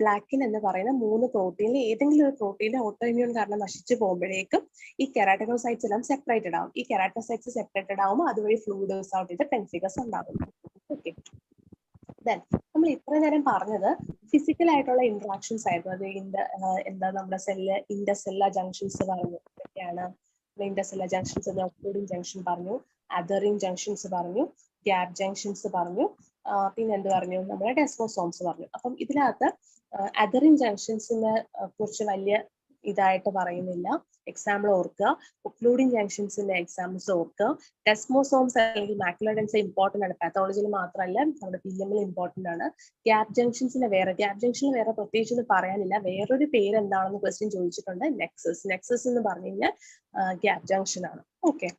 പ്ലാക്കിൻ എന്ന് പറയുന്ന 3 പ്രോട്ടീനിൽ ഏതെങ്കിലും ഒരു പ്രോട്ടീന്റെ ഓട്ടോ ഇമ്മ്യൂൺ കാരണം നശിച്ചു പോകുമ്പോഴേക്കും ഈ കെരാറ്റിനോസൈറ്റ്സ് എല്ലാം സെപ്പറേറ്റഡ് ആവും. ഈ കെരാറ്റിനോസൈറ്റ്സ് സെപ്പറേറ്റഡ് ആവുമ്പോൾ അതുവഴി ഫ്ലൂയിഡ് ഊസ് ഔട്ട് ചെയ്ത് പെംഫിഗസ് ഉണ്ടാകും. ഓക്കെ, നമ്മൾ ഇത്ര നേരം പറഞ്ഞത് ഫിസിക്കൽ ആയിട്ടുള്ള ഇന്ററാക്ഷൻസ് ആയിരുന്നു. അത് നമ്മുടെ സെല്ല് ഇന്റർസെല്ലുലാർ ജംഗ്ഷൻസ് പറഞ്ഞു. ഇതൊക്കെയാണ് ഇന്റർസെല്ലുലാർ ജംഗ്ഷൻസ്. ഒക്ലൂഡിങ് ജംഗ്ഷൻ പറഞ്ഞു, അദറിങ് ജംഗ്ഷൻസ് പറഞ്ഞു, ഗ്യാപ് ജംഗ്ഷൻസ് പറഞ്ഞു, പിന്നെ എന്ത് പറഞ്ഞു? നമ്മുടെ ഡെസ്മോസോംസ് പറഞ്ഞു. അപ്പം ഇതിനകത്ത് അദറിങ് ജംഗ്ഷൻസിനെ കുറിച്ച് വലിയ ഇതായിട്ട് പറയുന്നില്ല. എക്സാമ്പിൾ ഓർക്കുക, ഒക്ലൂഡിങ് ജംഗ്ഷൻസിന്റെ എക്സാമ്പിൾസ് ഓർക്കുക. ഡെസ്മോസോംസ് അല്ലെങ്കിൽ മാക്യുലർ ഡെൻസിറ്റി ഇമ്പോർട്ടന്റ് ആണ്. പാത്തോളജിയിൽ മാത്രമല്ല നമ്മുടെ PMൽ ഇമ്പോർട്ടന്റ് ആണ്. ഗ്യാപ് ജംഗ്ഷൻസിന് വേറെ പ്രത്യേകിച്ച് ഒന്നും പറയാനില്ല. വേറൊരു പേര് എന്താണെന്ന് ക്വസ്റ്റ്യൻ ചോദിച്ചിട്ടുണ്ട്. നെക്സസ് എന്ന് പറഞ്ഞു കഴിഞ്ഞാൽ ഗ്യാപ് ജംഗ്ഷൻ ആണ്. Okay,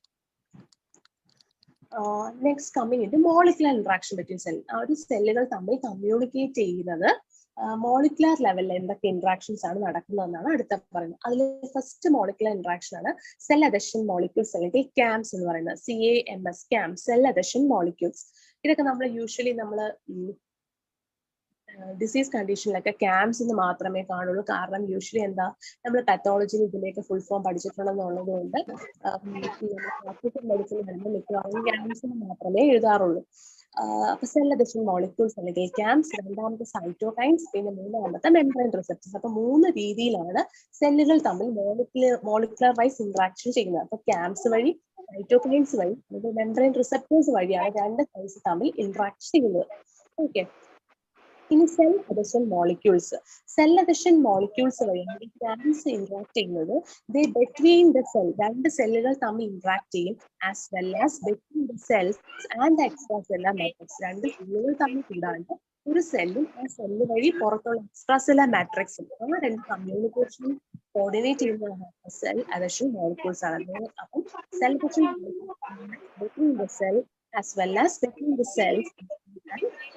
next coming in molecular interaction between cell. ഒരു സെല്ലുകൾ തമ്മിൽ കമ്മ്യൂണിക്കേറ്റ് ചെയ്യുന്നത് മോളിക്കുലർ ലെവലിൽ എന്തൊക്കെ ഇന്ററാക്ഷൻസ് ആണ് നടക്കുന്നതെന്നാണ് അടുത്ത പറയുന്നത്. അതിൽ ഫസ്റ്റ് മോളിക്കുലർ ഇന്ററാക്ഷൻ ആണ് സെൽ അഡഷൻ മോളിക്യൂൾസ് അല്ലെങ്കിൽ CAMS എന്ന് പറയുന്നത്. CAMS, CAMS, cell adhesion molecules. ഇതൊക്കെ നമ്മൾ യൂഷ്വലി ഡിസീസ് കണ്ടീഷനിലൊക്കെ ക്യാംസ് എന്ന് മാത്രമേ കാണുള്ളൂ. കാരണം യൂഷ്വലി എന്താ നമ്മൾ പാത്തോളജിയിൽ ഇതിലേക്ക് ഫുൾ ഫോം പഠിച്ചിട്ടുണ്ടെന്നുള്ളത് കൊണ്ട് ഹോസ്പിറ്റൽ മെഡിസിൻ വരുമ്പോൾ മിക്കവാറും ക്യാംസ് മാത്രമേ എഴുതാറുള്ളൂ. അപ്പൊ സെൽ അഡീഷൻ മോളിക്യൂൾസ് അല്ലെങ്കിൽ ക്യാംസ്, രണ്ടാമത്തെ സൈറ്റോകൈൻസ്, പിന്നെ മൂന്നാമത്തെ മെംബ്രെയിൻ റിസപ്റ്റേഴ്സ്. അപ്പൊ 3 രീതിയിലാണ് സെല്ലുകൾ തമ്മിൽ മോളിക്കുലർ വൈസ് ഇന്ററാക്ഷൻ ചെയ്യുന്നത്. അപ്പൊ ക്യാംസ് വഴി, സൈറ്റോകൈൻസ് വഴി, അല്ലെങ്കിൽ മെംബ്രെയിൻ റിസപ്റ്റേഴ്സ് വഴിയാണ് 2 സെൽസ് തമ്മിൽ ഇന്ററാക്ട് ചെയ്യുന്നത്. ഓക്കെ, ഇനി cell adhesion molecules. Cell adhesion molecules വഴിയാണ് ക്യാംസ് ഇന്ററാക്ട് ചെയ്യുന്നത്. ബിറ്റ്വീൻ ദ സെൽ, 2 സെല്ലുകൾ തമ്മിൽ ഇന്ററാക്ട് ചെയ്യും. As well as between the cells and extra cellular matrix. 2 സെല്ലുകൾ തമ്മിൽ കൂടാണ്ട് ഒരു സെല്ലും ആ സെല്ല് വഴി പുറത്തുള്ള എക്സ്ട്രാ സെല്ലുലാർ മാട്രിക്സും, ആ 2 കമ്മ്യൂണിക്കേഷനും കോർഡിനേറ്റ് ചെയ്യുന്നതാണ് സെൽ അഡീഷൻ മോളിക്യൂൾസ് ആണ്. അപ്പം cell adhesion between the cell as well as between the cells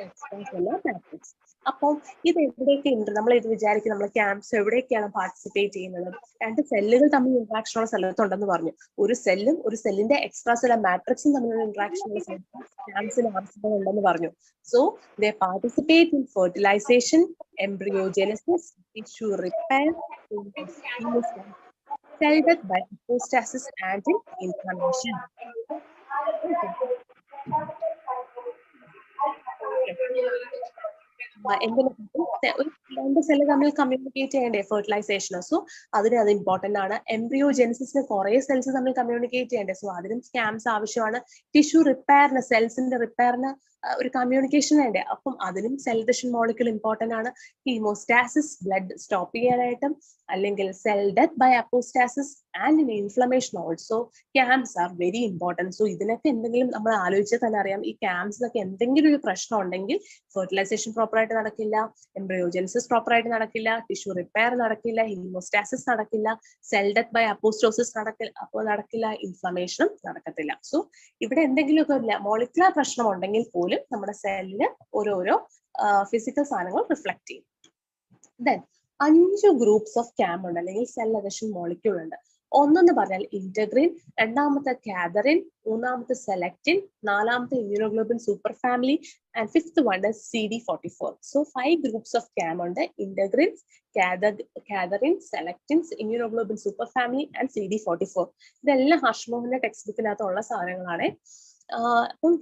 extra cellular matrix. അപ്പോൾ ഇത് എവിടെയൊക്കെ ഉണ്ട്? നമ്മൾ ഇത് വിചാരിക്കും നമ്മൾ ക്യാംപ്സ് എവിടെയൊക്കെയാണ് പാർട്ടിസിപ്പേറ്റ് ചെയ്യുന്നത്? 2 സെല്ലുകൾ തമ്മിൽ ഇന്ററാക്ഷൻ ഉള്ള സ്ഥലത്തുണ്ടെന്ന് പറഞ്ഞു. ഒരു സെല്ലും ഒരു സെല്ലിന്റെ എക്സ്ട്രാ സെല്ലുലാർ മാട്രിക്സും തമ്മിലുള്ള ഇന്ററാക്ഷൻ ഉള്ള സ്ഥലത്ത് ക്യാംസിന് ആവശ്യമുണ്ടെന്ന് പറഞ്ഞു. So they participate in fertilisation, embryogenesis, tissue repair, cell death by apostasis and in inflammation. രണ്ട് സെല്ല് തമ്മിൽ കമ്മ്യൂണിക്കേറ്റ് ചെയ്യണ്ടേ ഫെർട്ടിലൈസേഷൻ? സോ അതിന് അത് ഇമ്പോർട്ടന്റ് ആണ്. എംബ്രിയോജെനിസിന് കുറെ സെൽസ് തമ്മിൽ കമ്മ്യൂണിക്കേറ്റ് ചെയ്യണ്ടേ? സോ അതിനും ക്യാംസ് ആവശ്യമാണ്. ടിഷ്യൂ റിപ്പയറിന്, സെൽസിന്റെ റിപ്പയറിന് ഒരു കമ്മ്യൂണിക്കേഷൻ വേണ്ടേ? അപ്പം അതിനും സെൽ അഡീഷൻ മോളിക്യൂൾ ഇമ്പോർട്ടന്റ് ആണ്. ഹീമോസ്റ്റാസിസ്, ബ്ലഡ് സ്റ്റോപ്പ് ചെയ്യാനായിട്ടും, അല്ലെങ്കിൽ cell death by apoptosis and in inflammation also CAMs are very important. So ഇതിനൊക്കെ എന്തെങ്കിലും നമ്മൾ ആലോചിച്ചാൽ തന്നെ അറിയാം, ഈ ക്യാംസിനൊക്കെ എന്തെങ്കിലും ഒരു പ്രശ്നം ഉണ്ടെങ്കിൽ ഫെർട്ടിലൈസേഷൻ പ്രോപ്പറായിട്ട് നടക്കില്ല, എംബ്രിയോജെനിസിസ് പ്രോപ്പറായിട്ട് നടക്കില്ല, ടിഷ്യൂ റിപ്പയർ നടക്കില്ല, ഹീമോസ്റ്റാസിസ് നടക്കില്ല, സെൽ ഡെത്ത് ബൈ അപ്പോസ്റ്റോസിസ് നടക്കില്ല, ഇൻഫ്ലമേഷനും നടക്കത്തില്ല. സോ ഇവിടെ എന്തെങ്കിലുമൊക്കെ മോളിക്കുലർ പ്രശ്നം ഉണ്ടെങ്കിൽ പോലും നമ്മുടെ സെല്ലിന് ഓരോരോ ഫിസിക്കൽ സാധനങ്ങൾ റിഫ്ലക്ട് ചെയ്യും. ദെൻ 5 ഗ്രൂപ്പ്സ് ഓഫ് ക്യാം ഉണ്ട്, അല്ലെങ്കിൽ സെൽ അഡീഷൻ മോളിക്യൂൾ ഉണ്ട്. ഒന്നെന്ന് പറഞ്ഞാൽ ഇന്റഗ്രിൻ, രണ്ടാമത്തെ കാതറിൻ, മൂന്നാമത്തെ സെലക്റ്റിൻ, നാലാമത്തെ immunoglobin super family, and fifth one is CD44. So 5 groups of CAM ഉണ്ട്: integrins, cadherin, selectins, immunoglobin super family and CD44. ഇതെല്ലാം ഹഷ്മോഹന്റെ ടെക്സ്റ്റ് ബുക്കിനകത്തുള്ള സാധനങ്ങളാണ്. അപ്പം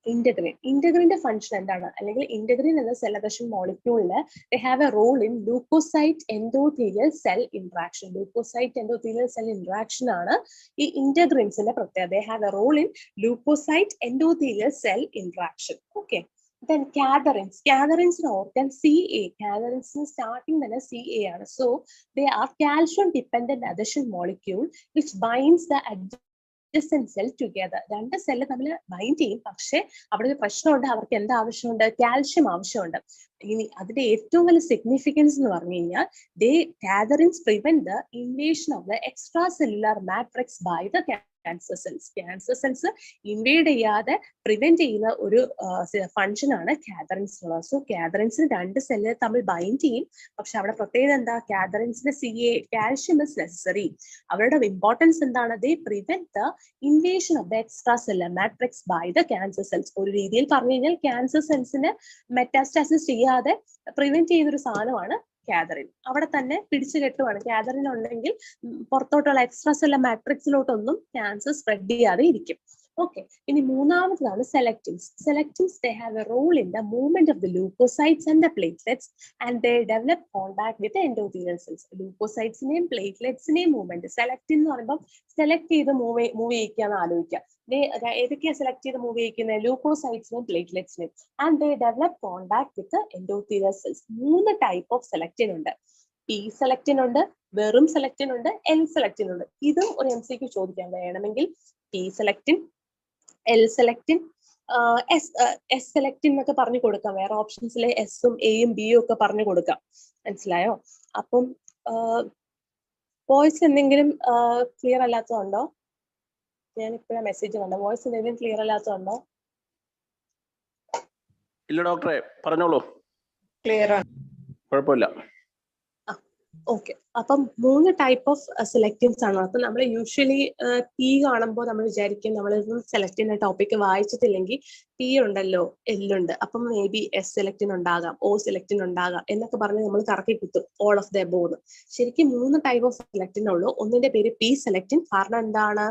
ഇന്റഗ്രിന്റെ ഫംഗ്ഷൻ എന്താണ്? അല്ലെങ്കിൽ ഇന്റഗ്രിൻ എന്ന സെൽ അഡീഷൻ മോളിക്യൂളിന് they have a role in leukocyte endothelial cell interaction. leukocyte endothelial cell interaction ആണ് ഈ ഇന്റഗ്രിൻസിന്റെ പ്രത്യേകത. they have a role in leukocyte endothelial cell interaction. Okay. Then catharins ഓർക്കാൻ CA. catharins starting തന്നെ CA ആണ്. So they are calcium dependent adhesion molecule which binds the cell together. 2 cell തമ്മിൽ bind ചെയ്യും, പക്ഷെ അവിടെ ഒരു പ്രശ്നമുണ്ട്. അവർക്ക് എന്താ ആവശ്യമുണ്ട്? കാൽഷ്യം ആവശ്യമുണ്ട്. ഇനി അതിന്റെ ഏറ്റവും വലിയ സിഗ്നിഫിക്കൻസ് എന്ന് പറഞ്ഞു കഴിഞ്ഞാൽ cadherins prevent the invasion of the extra cellular matrix by the cancer cells. Cancer cells invade ചെയ്യാതെ പ്രിവെന്റ് ചെയ്യുന്ന ഒരു ഫംഗ്ഷൻ ആണ് കാതറിൻസിനുള്ളത്. സോ കാതറിൻസിന് 2 സെല്ല് തമ്മിൽ ബൈൻഡ് ചെയ്യും, പക്ഷെ അവിടെ പ്രത്യേകത എന്താ? കാതറിൻസിന്റെ CA, കാൽഷ്യം ഇസ് നെസസറി. അവരുടെ ഇമ്പോർട്ടൻസ് എന്താണ്? They prevent the invasion of the extra cellular matrix by the cancer cells. ഒരു രീതിയിൽ പറഞ്ഞു കഴിഞ്ഞാൽ ക്യാൻസർ സെൽസിന് മെറ്റാസ്റ്റാസിസ് ചെയ്യാതെ പ്രിവെന്റ് ചെയ്യുന്ന ഒരു സാധനമാണ് കാതറിൻ. അവിടെ തന്നെ പിടിച്ചു കെട്ടുവാണ്. കാതറിൻ ഉണ്ടെങ്കിൽ പുറത്തോട്ടുള്ള എക്സ്ട്രാ സെല്ലുലാർ മാട്രിക്സിലോട്ടൊന്നും ക്യാൻസർ സ്പ്രെഡ് ചെയ്യാതെ ഇരിക്കും. ഓക്കെ, ഇനി മൂന്നാമതാണ് സെലക്റ്റിൻസ്. സെലക്റ്റിൻസ് they have a role in the movement of the leukocytes and the platelets and they develop contact with the endothelial cells. ലൂക്കോസൈറ്റ്സിനെയും പ്ലേറ്റ്ലെറ്റ്സിനെയും മൂവ്മെന്റ്. സെലക്റ്റിൻ എന്ന് പറയുമ്പോൾ സെലക്ട് ചെയ്ത് മൂവ് ചെയ്യിക്കാന്ന് ആലോചിക്കാം. ഏതൊക്കെയാ സെലക്ട് ചെയ്ത് മൂവ് ചെയ്യിക്കുന്നത്? ലൂക്കോസൈറ്റ്സിനെയും പ്ലേറ്റ്ലെറ്റ്സിനെയും. And they develop contact with the endothelial cells. 3 type of selectin ഉണ്ട്. P സെലക്റ്റിൻ ഉണ്ട്, വെറും സെലക്റ്റിൻ ഉണ്ട്, L സെലക്റ്റിൻ ഉണ്ട്. ഇതും ഒരു MCQ ചോദിക്കാൻ വേണമെങ്കിൽ P സെലക്റ്റിൻ, L സെലക്റ്റിൻ, S സെലക്റ്റിൻ എന്നൊക്കെ പറഞ്ഞു കൊടുക്കാം. വേറെ ഓപ്ഷൻസിലെ എസും എയും ബിയും ഒക്കെ പറഞ്ഞു കൊടുക്കാം. മനസ്സിലായോ? അപ്പം വോയിസ് എന്തെങ്കിലും ക്ലിയർ അല്ലാത്തതുണ്ടോ? ഞാൻ ഇപ്പോഴാണ് മെസ്സേജ് കണ്ടോ. വോയിസ് എന്തെങ്കിലും ക്ലിയർ അല്ലാത്തതുണ്ടോ? ഇല്ല ഡോക്ടറെ, പറഞ്ഞോളൂ. ക്ലിയർ ആണ്, കുഴപ്പമില്ല. ഓക്കെ. അപ്പം 3 ടൈപ്പ് ഓഫ് സെലക്റ്റിൻസ് ആണ്. അപ്പൊ നമ്മൾ യൂഷ്വലി പി കാണുമ്പോൾ നമ്മൾ വിചാരിക്കും നമ്മൾ സെലക്ട് ചെയ്യുന്ന ടോപ്പിക് വായിച്ചിട്ടില്ലെങ്കിൽ പി ഉണ്ടല്ലോ, എല്ലുണ്ട്, അപ്പം മേ ബി എസ് സെലക്റ്റിൻ ഉണ്ടാകാം, ഒ സെലക്റ്റിൻ ഉണ്ടാകാം എന്നൊക്കെ പറഞ്ഞ് നമ്മൾ കറക്കി കുത്തും ഓൾ ഓഫ് ദ എബോവ്. ശരിക്കും 3 ടൈപ്പ് ഓഫ് സെലക്റ്റിൻ ഉള്ളൂ. ഒന്നിന്റെ പേര് പി സെലക്റ്റിൻ, കാരണം എന്താണ്,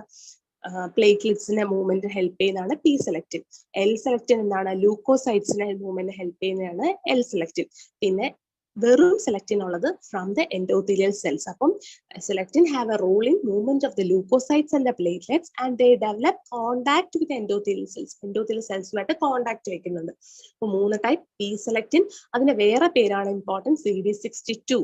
പ്ലേറ്റ്ലെറ്റ്സിന്റെ മൂവ്മെന്റ് ഹെൽപ്പ് ചെയ്യുന്നതാണ് പി സെലക്റ്റിൻ. എൽ സെലക്റ്റിൻ എന്താണ്, ലൂക്കോസൈറ്റ്സിന്റെ മൂവ്മെന്റ് ഹെൽപ്പ് ചെയ്യുന്നതാണ് എൽ സെലക്റ്റിൻ. പിന്നെ വെറും സെലക്റ്റിൻ ഉള്ളത് ഫ്രം ദ എൻഡോത്തീലിയൽ സെൽസ്. അപ്പം selectin have a role in movement of the leucocytes and the platelets and they develop contact with endothelial cells. Endothelial സെൽസുമായിട്ട് contact വെക്കുന്നുണ്ട്. അപ്പൊ 3 ടൈപ്പ് പി സെലക്റ്റിൻ. അതിന്റെ വേറെ പേരാണ് ഇമ്പോർട്ടൻറ്റ് CD62.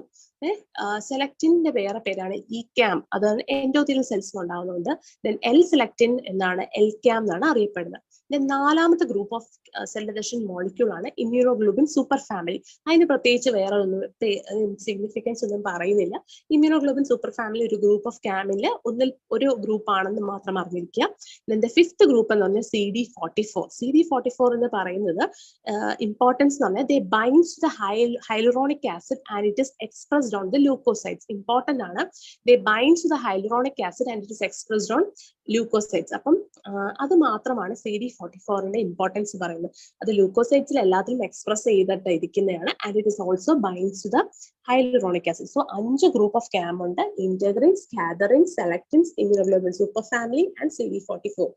സെലക്റ്റിന്റെ വേറെ പേരാണ് ഇ ക്യാം, അതാണ് എൻഡോത്തീലിയൽ സെൽസിൽ ഉണ്ടാകുന്നുണ്ട്. ദെൻ എൽ സെലക്റ്റിൻ എന്നാണ് എൽ ക്യാം എന്നാണ് അറിയപ്പെടുന്നത്. നാലാമത്തെ group of cell adhesion molecule ആണ് ഇമ്മ്യൂണോഗ്ലോബിൻ സൂപ്പർ ഫാമിലി. അതിന് പ്രത്യേകിച്ച് വേറെ ഒന്നും സിഗ്നിഫിക്കൻസ് ഒന്നും പറയുന്നില്ല. ഇമ്മ്യൂണോഗ്ലോബിൻ സൂപ്പർ ഫാമിലി ഒരു ഗ്രൂപ്പ് ഓഫ് ക്യാമില് ഒരു ഗ്രൂപ്പ് ആണെന്ന് മാത്രം അറിഞ്ഞിരിക്കുക. ഇതിന്റെ 5th ഗ്രൂപ്പ് എന്ന് പറഞ്ഞാൽ CD44. CD44 എന്ന് പറയുന്നത് ഇമ്പോർട്ടൻസ് എന്ന് പറഞ്ഞാൽ they binds the hyaluronic acid and it is expressed on the leucocytes. Important ആണ്, they binds the hyaluronic acid and it is expressed on leucocytes. അപ്പം അത് മാത്രമാണ് CD44ന്റെ ഇമ്പോർട്ടൻസ് പറയുന്നത്. അത് ലൂക്കോസൈറ്റ്സിൽ എല്ലാത്തിലും എക്സ്പ്രസ് ചെയ്തിട്ട് ഇരിക്കുന്നതാണ്. And it is also binds to the hyaluronic acid. So 5 group of CAM ഉണ്ട്: integrins, cadherins, selectins, immunoglobin super family and CD44.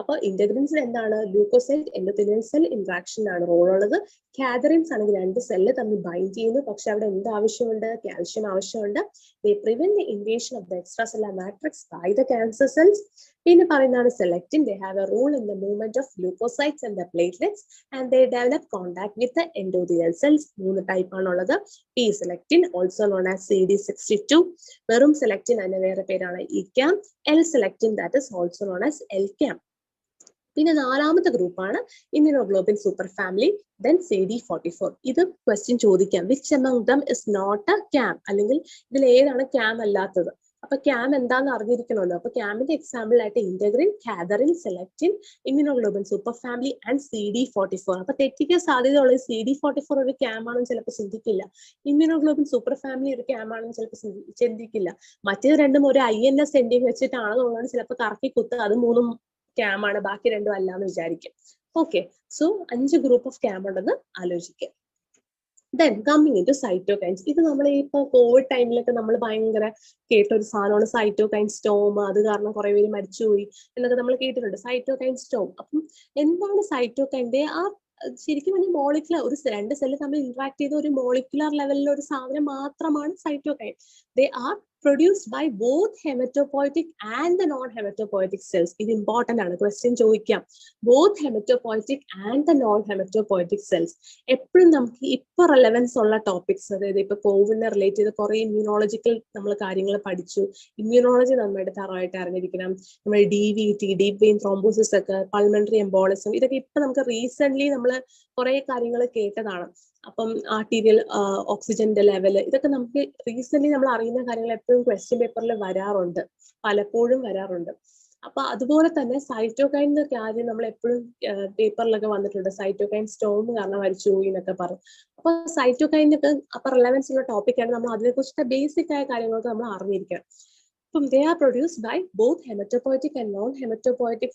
അപ്പൊ ഇന്റഗ്രിൻസിൽ എന്താണ്, ലൂക്കോസൈറ്റ് എൻഡോത്തീലിയൽ സെൽ ഇന്ററാക്ഷൻ ആണ് റോൾ ഉള്ളത്. കാതറിൻസ് ആണെങ്കിൽ 2 സെല്ല് തമ്മിൽ ബൈൻഡ് ചെയ്യുന്നു, പക്ഷെ അവിടെ എന്ത് ആവശ്യമുണ്ട്, കാൽഷ്യം ആവശ്യമുണ്ട്. They prevent the invasion of the extracellular matrix by the cancer cells. പിന്നെ പറയുന്നതാണ് സെലക്റ്റിൻ. They have a role in the movement of leukocytes and the platelets and they develop contact with the endothelial cells. 3 type ആണുള്ളത്. P selectin, also known as CD62. വെറും selectin, അതിന്റെ വേറെ പേരാണ് E CAM. L selectin, that is also known as L CAM. പിന്നെ 4ാമത്തെ ഗ്രൂപ്പാണ് immunoglobin super family, then CD44. ഇത് question ചോദിക്കാം, which among them is not a CAM, അല്ലെങ്കിൽ ഇതിൽ ഏതാണ് ക്യാം അല്ലാത്തത്. അപ്പൊ ക്യാം എന്താണെന്ന് അറിഞ്ഞിരിക്കണമല്ലോ. അപ്പൊ ക്യാമിന്റെ എക്സാമ്പിൾ ആയിട്ട് integrin, cadherin, selectin, immunoglobin super family and CD44. അപ്പൊ തെറ്റിക്കാൻ സാധ്യതയുള്ളത് CD44 ഒരു ക്യാം ആണെന്ന് ചിലപ്പോൾ ചിന്തിക്കില്ല, ഇമ്മ്യൂണോഗ്ലോബിൻ സൂപ്പർ ഫാമിലി ഒരു ക്യാം ആണെന്ന് ചിലപ്പോൾ ചിന്തിക്കില്ല. മറ്റേത് രണ്ടും ഒരു INS എൻഡിങ് വെച്ചിട്ടാണെന്നുള്ളതാണ് ചിലപ്പോൾ കറക്കി കുത്ത്, അത് 3 ക്യാം ആണ്, ബാക്കി 2 അല്ലാന്ന് വിചാരിക്കും. Okay, so 5 group of CAM ഉണ്ടെന്ന് ആലോചിക്കുക. Then coming in to cytokines. ഇത് നമ്മൾ ഇപ്പൊ കോവിഡ് ടൈമിലൊക്കെ നമ്മൾ ഭയങ്കര കേട്ട ഒരു സാധനമാണ് സൈറ്റോകൈൻ സ്റ്റോം. അത് കാരണം കുറെ പേര് മരിച്ചുപോയി എന്നൊക്കെ നമ്മൾ കേട്ടിട്ടുണ്ട്, സൈറ്റോകൈൻ സ്റ്റോം. അപ്പം എന്താണ് സൈറ്റോകൈൻ്റെ ശരിക്കും പറഞ്ഞാൽ മോളിക്കുലർ, ഒരു 2 സെല്ല് തമ്മിൽ ഇന്ററാക്ട് ചെയ്ത ഒരു മോളിക്കുലർ ലെവലിലെ ഒരു സാധനം മാത്രമാണ് cytokine. They are produced by both hematopoietic and the non-hematopoietic cells. ഇത് ഇമ്പോർട്ടന്റ് ആണ്, ക്വസ്റ്റ്യൻ ചോദിക്കാം. both hematopoietic and the non-hematopoietic cells. എപ്പോഴും നമുക്ക് ഇപ്പൊ റെലവൻസ് ഉള്ള ടോപ്പിക്സ്, അതായത് ഇപ്പൊ കോവിഡിനെ റിലേറ്റ് ചെയ്ത് കുറെ ഇമ്മ്യൂണോളജിക്കൽ നമ്മൾ കാര്യങ്ങൾ പഠിച്ചു. ഇമ്മ്യൂണോളജി നമ്മുടെ തറവായിട്ട് അറിഞ്ഞിരിക്കണം. നമ്മൾ DVT, ഡീപ് വെയിൻ ത്രോംബോസിസ് ഒക്കെ, പൾമണറി എംബോളിസം, ഇതൊക്കെ ഇപ്പൊ നമുക്ക് റീസെന്റ് നമ്മൾ കുറെ കാര്യങ്ങൾ കേട്ടതാണ്. അപ്പം ആർട്ടീരിയൽ ഓക്സിജന്റെ ലെവല്, ഇതൊക്കെ നമുക്ക് റീസെന്റ് നമ്മൾ അറിയുന്ന കാര്യങ്ങൾ എപ്പോഴും ക്വസ്റ്റ്യൻ പേപ്പറിൽ വരാറുണ്ട്, പലപ്പോഴും വരാറുണ്ട്. അപ്പൊ അതുപോലെ തന്നെ സൈറ്റോകൈൻ്റെ കാര്യം നമ്മൾ എപ്പോഴും പേപ്പറിലൊക്കെ വന്നിട്ടുണ്ട്, സൈറ്റോകൈൻ സ്റ്റോം കാരണം മരിച്ചുപോയി എന്നൊക്കെ പറഞ്ഞു. അപ്പൊ സൈറ്റോകൈൻ്റെ ഒക്കെ അപ്പൊ റിലവൻസ് ഉള്ള ടോപ്പിക്കാണ്. നമ്മൾ അതിനെ കുറിച്ചിട്ട് ബേസിക് ആയ കാര്യങ്ങളൊക്കെ നമ്മൾ അറിഞ്ഞിരിക്കണം. അപ്പം they are produced by both hematopoietic and non-hematopoietic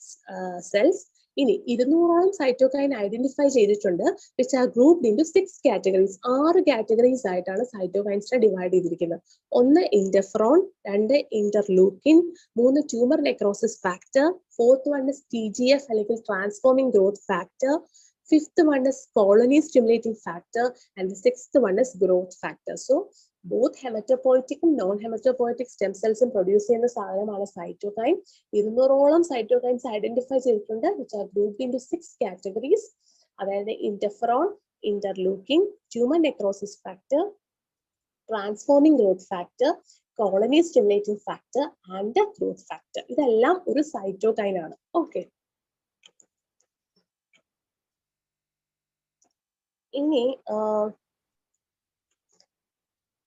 cells. ഇനി 200ഓളം സൈറ്റോകൈൻ ഐഡന്റിഫൈ ചെയ്തിട്ടുണ്ട്, which are grouped into 6 categories. 6 categories ആയിട്ടാണ് സൈറ്റോകൈൻസിനെ ഡിവൈഡ് ചെയ്തിരിക്കുന്നത്. 1 interferon, 2 interleukin, 3 tumour necrosis factor, 4th one is TGF അല്ലെങ്കിൽ transforming growth factor, 5th one is colony stimulating factor and the 6th one is growth factor. So both hematopoietic and non-hematopoietic stem cells produce ചെയ്യുന്ന സാധനമാണ് cytokine. 200ഓളം cytokines identify ചെയ്തിട്ടുണ്ട്, which are grouped into 6 categories. അതായത് interferon, interleukin, tumour necrosis factor, transforming growth factor, colony stimulating factor and growth factor. ഇതെല്ലാം ഒരു cytokine ആണ്. Okay,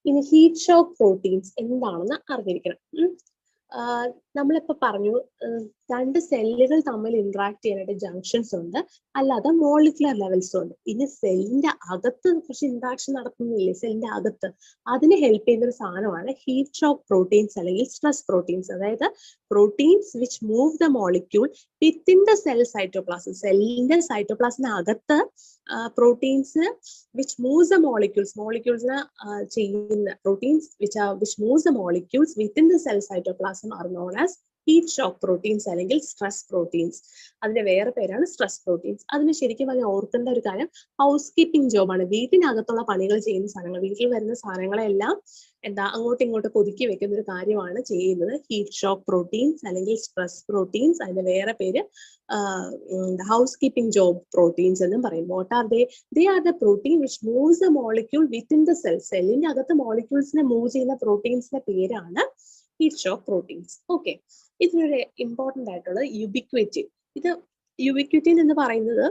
ഇനി heat shock proteins എന്താണെന്ന് അറിഞ്ഞിരിക്കണം. നമ്മളിപ്പോ പറഞ്ഞു രണ്ട് സെല്ലുകൾ തമ്മിൽ ഇന്ററാക്ട് ചെയ്യാനായിട്ട് ജംഗ്ഷൻസ് ഉണ്ട്, അല്ലാതെ മോളിക്കുലർ ലെവൽസും ഉണ്ട്. ഇനി സെല്ലിന്റെ അകത്ത് കുറച്ച് ഇന്ററാക്ഷൻ നടത്തുന്നില്ലേ സെല്ലിന്റെ അകത്ത്, അതിന് ഹെൽപ്പ് ചെയ്യുന്ന ഒരു സാധനമാണ് ഹീറ്റ് ഷോക്ക് പ്രോട്ടീൻസ് അല്ലെങ്കിൽ സ്ട്രെസ് പ്രോട്ടീൻസ്. അതായത് proteins which move the molecule within the cell cytoplasm. സെല്ലിന്റെ സൈറ്റോപ്ലാസിനകത്ത് പ്രോട്ടീൻസ് വിച്ച് മൂവ്സ് ദ മോളിക്യൂൾസിനെ ചെയ്യുന്ന proteins which moves the molecules within the cell cytoplasm are known as heat shock proteins അല്ലെങ്കിൽ stress proteins. അതിന്റെ വേറെ പേരാണ് stress proteins. അതിന് ശരിക്കും പറഞ്ഞാൽ ഓർക്കേണ്ട ഒരു കാര്യം ഹൗസ് കീപ്പിംഗ് ജോബാണ്. വീട്ടിനകത്തുള്ള പണികൾ ചെയ്യുന്ന സാധനങ്ങൾ, വീട്ടിൽ വരുന്ന സാധനങ്ങളെല്ലാം അങ്ങോട്ടും ഇങ്ങോട്ടും ഒതുക്കി വെക്കുന്ന ഒരു കാര്യമാണ് ചെയ്യുന്നത് ഹീറ്റ് ഷോക്ക് പ്രോട്ടീൻസ് അല്ലെങ്കിൽ സ്ട്രെസ് പ്രോട്ടീൻസ്. അതിന്റെ വേറെ പേര് ഹൗസ് കീപ്പിംഗ് ജോബ് പ്രോട്ടീൻസ് എന്നും പറയും. What are they are the protein which moves the molecule within the cell. സെല്ലിന്റെ അകത്ത് മോളിക്യൂൾസിനെ മൂവ് ചെയ്യുന്ന പ്രോട്ടീൻസിന്റെ പേരാണ് ഹീറ്റ് ഷോക്ക് പ്രോട്ടീൻസ്. ഓക്കെ, ഇതിനൊരു ഇമ്പോർട്ടന്റ് ആയിട്ടുള്ള യുബിക്വിറ്റിൻ. ഇത് യുബിക്വിറ്റിൻ എന്ന് പറയുന്നത്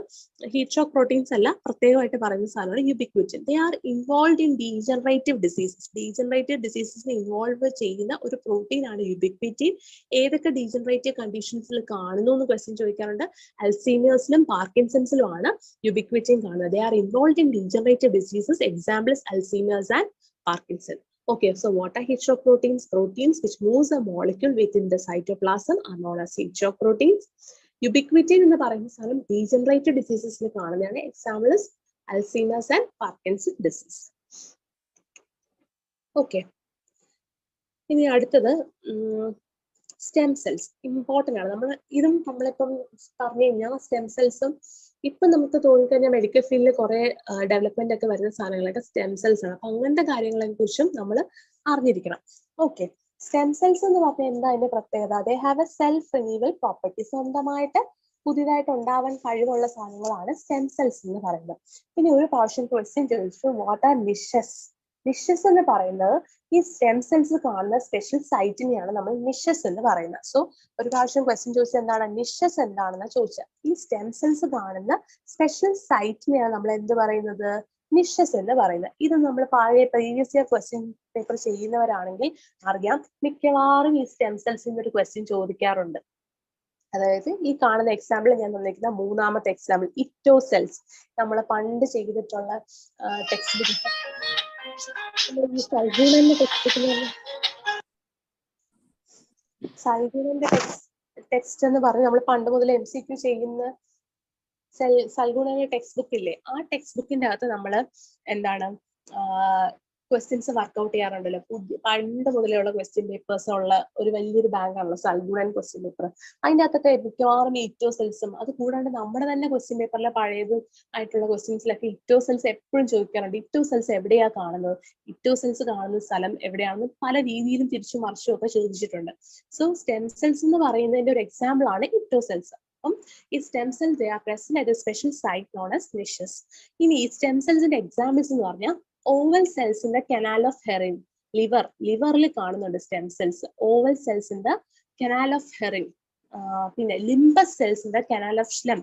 ഹീറ്റ് ഷോക്ക് പ്രോട്ടീൻസ് അല്ല, പ്രത്യേകമായിട്ട് പറയുന്ന സാധനമാണ് ubiquitin. They are involve in degenerative diseases. Degenerative ഡിസീസസിനെ ഇൻവോൾവ് ചെയ്യുന്ന ഒരു പ്രോട്ടീൻ ആണ് യുബിക്വിറ്റിൻ. ഏതൊക്കെ ഡീജനറേറ്റീവ് കണ്ടീഷൻസിൽ കാണുന്നു എന്ന് ക്വസ്റ്റ്യൻ ചോദിക്കാറുണ്ട്. അൽസീമേഴ്സിലും പാർക്കിൻസൺസിലും ആണ് യുബിക്വിറ്റിൻ കാണുന്നത്. They are involve in degenerative diseases. Examples Alzheimer's and Parkinson. Okay, so what are heat shock proteins? Proteins which moves a molecule within the cytoplasm are known as heat shock proteins. Ubiquitin എന്ന് പറയുന്ന സാധനം degenerative ഡിസീസസിൽ കാണുന്നതാണ്. Example Alzheimer's and Parkinson disease. Okay, ഇനി അടുത്തത് stem cells. Important ആണ്. നമ്മളിപ്പം പറഞ്ഞു കഴിഞ്ഞാൽ സ്റ്റെം സെൽസും ഇപ്പൊ നമുക്ക് തോന്നിക്കഴിഞ്ഞാൽ മെഡിക്കൽ ഫീൽഡിൽ കുറെ ഡെവലപ്മെന്റ് ഒക്കെ വരുന്ന സാധനങ്ങളൊക്കെ സ്റ്റെം സെൽസ് ആണ്. അപ്പൊ അങ്ങനത്തെ കാര്യങ്ങളെ കുറിച്ചും നമ്മൾ അറിഞ്ഞിരിക്കണം. ഓക്കെ, സ്റ്റെം സെൽസ് എന്ന് പറഞ്ഞാൽ എന്താ അതിന്റെ പ്രത്യേകത? ദേ have A self renewal property. സ്വന്തമായിട്ട് പുതിയതായിട്ട് ഉണ്ടാവാൻ കഴിവുള്ള സാധനങ്ങളാണ് സ്റ്റെം സെൽസ് എന്ന് പറയുന്നത്. പിന്നെ ഒരു പോർഷൻ ക്വസ്റ്റ്യൻ ചോദിച്ചു, വാട്ട് ആർ നിഷസ്? നിഷസ് എന്ന് പറയുന്നത് ഈ സ്റ്റെം സെൽസ് കാണുന്ന സ്പെഷ്യൽ സൈറ്റിനെയാണ് നമ്മൾ നിഷസ് എന്ന് പറയുന്നത്. സോ ഒരു പ്രാവശ്യം ക്വസ്റ്റ്യൻ ചോദിച്ചത് എന്താണ് നിഷസ് എന്താണെന്ന് ചോദിച്ചാൽ, ഈ സ്റ്റെം സെൽസ് കാണുന്ന സ്പെഷ്യൽ സൈറ്റിനെയാണ് നമ്മൾ എന്ത് പറയുന്നത്? നിഷസ് എന്ന് പറയുന്നത്. ഇത് നമ്മൾ പ്രീവിയസ് ഇയർ ക്വസ്റ്റ്യൻ പേപ്പർ ചെയ്യുന്നവരാണെങ്കിൽ അറിയാം, മിക്കവാറും ഈ സ്റ്റെം സെൽസിൽ ഒരു ക്വസ്റ്റ്യൻ ചോദിക്കാറുണ്ട്. അതായത് ഈ കാണുന്ന എക്സാമ്പിൾ ഞാൻ തന്നിരിക്കുന്ന മൂന്നാമത്തെ എക്സാമ്പിൾ ഇറ്റോ സെൽസ്. നമ്മൾ പണ്ട് ചെയ്തിട്ടുള്ള ടെക്സ്റ്റ് ബുക്ക് സൽഗുണന്റെ ടെക്സ്റ്റ് എന്ന് പറഞ്ഞ് നമ്മൾ പണ്ട് മുതൽ MCQ ചെയ്യുന്ന സൽഗുണന്റെ ടെക്സ്റ്റ് ബുക്ക് ഇല്ലേ, ആ ടെക്സ്റ്റ് ബുക്കിന്റെ അകത്ത് നമ്മൾ എന്താണ് ക്വസ്റ്റ്യൻസ് വർക്ക്ഔട്ട് ചെയ്യാറുണ്ടല്ലോ. പണ്ട് മുതലുള്ള ക്വസ്റ്റ്യൻ പേപ്പേഴ്സ് ഉള്ള ഒരു വലിയൊരു ബാങ്ക് ആണല്ലോ സൽഗുണൻ ക്വസ്റ്റ്യൻ പേപ്പർ. അതിന്റെ അകത്തൊക്കെ മിക്കവാറും ഇറ്റോ സെൽസും, അത് കൂടാണ്ട് നമ്മുടെ തന്നെ ക്വസ്റ്റ്യൻ പേപ്പറിലെ പഴയത് ആയിട്ടുള്ള ക്വസ്റ്റ്യൻസിലൊക്കെ ഇറ്റോ സെൽസ് എപ്പോഴും ചോദിക്കാറുണ്ട്. ഇറ്റോ സെൽസ് എവിടെയാ കാണുന്നത്, ഇറ്റോ സെൽസ് കാണുന്ന സ്ഥലം എവിടെയാണെന്ന് പല രീതിയിലും തിരിച്ചു മറിച്ചും ഒക്കെ ചോദിച്ചിട്ടുണ്ട്. സോ സ്റ്റെം സെൽസ് എന്ന് പറയുന്നതിന്റെ ഒരു എക്സാമ്പിൾ ആണ് ഇറ്റോ സെൽസ്. ഈ stem cells they are present at a special site known as niches. ഇനി ഈ സ്റ്റെം സെൽസിന്റെ എക്സാമ്പിൾസ് എന്ന് പറഞ്ഞാൽ oval cells in the canal of Hering. ലിവറിൽ കാണുന്നുണ്ട് stem cells. Oval cells in the canal of Hering. പിന്നെ limbus cells in the canal of Schlemm.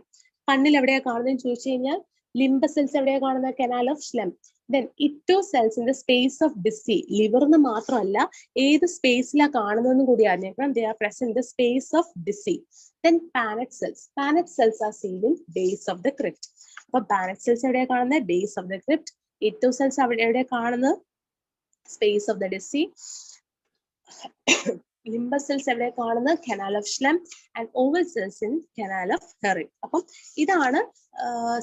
കണ്ണിൽ എവിടെയാ കാണുന്നതെന്ന് ചോദിച്ചു കഴിഞ്ഞാൽ ലിംബസ് സെൽസ് എവിടെയാ കാണുന്നത്? Canal of Schlemm. Then Ito cells in the space of Disse. ലിവറിന് മാത്രമല്ല ഏത് സ്പേസിലാണ് കാണുന്നതെന്ന് കൂടി അറിഞ്ഞേക്കണം. They are present in the space of Disse. Then Paneth cells. Paneth cells are seen in base of the crypt. അപ്പൊ Paneth cells എവിടെയാ കാണുന്നത്? Base of the crypt. Ito cells എവിടെ കാണുന്നത്? Space of the Disse. Limbus cells എവിടെ കാണുന്നത്? Canal of Schlemm. And oval cells in canal of Hering. അപ്പം ഇതാണ്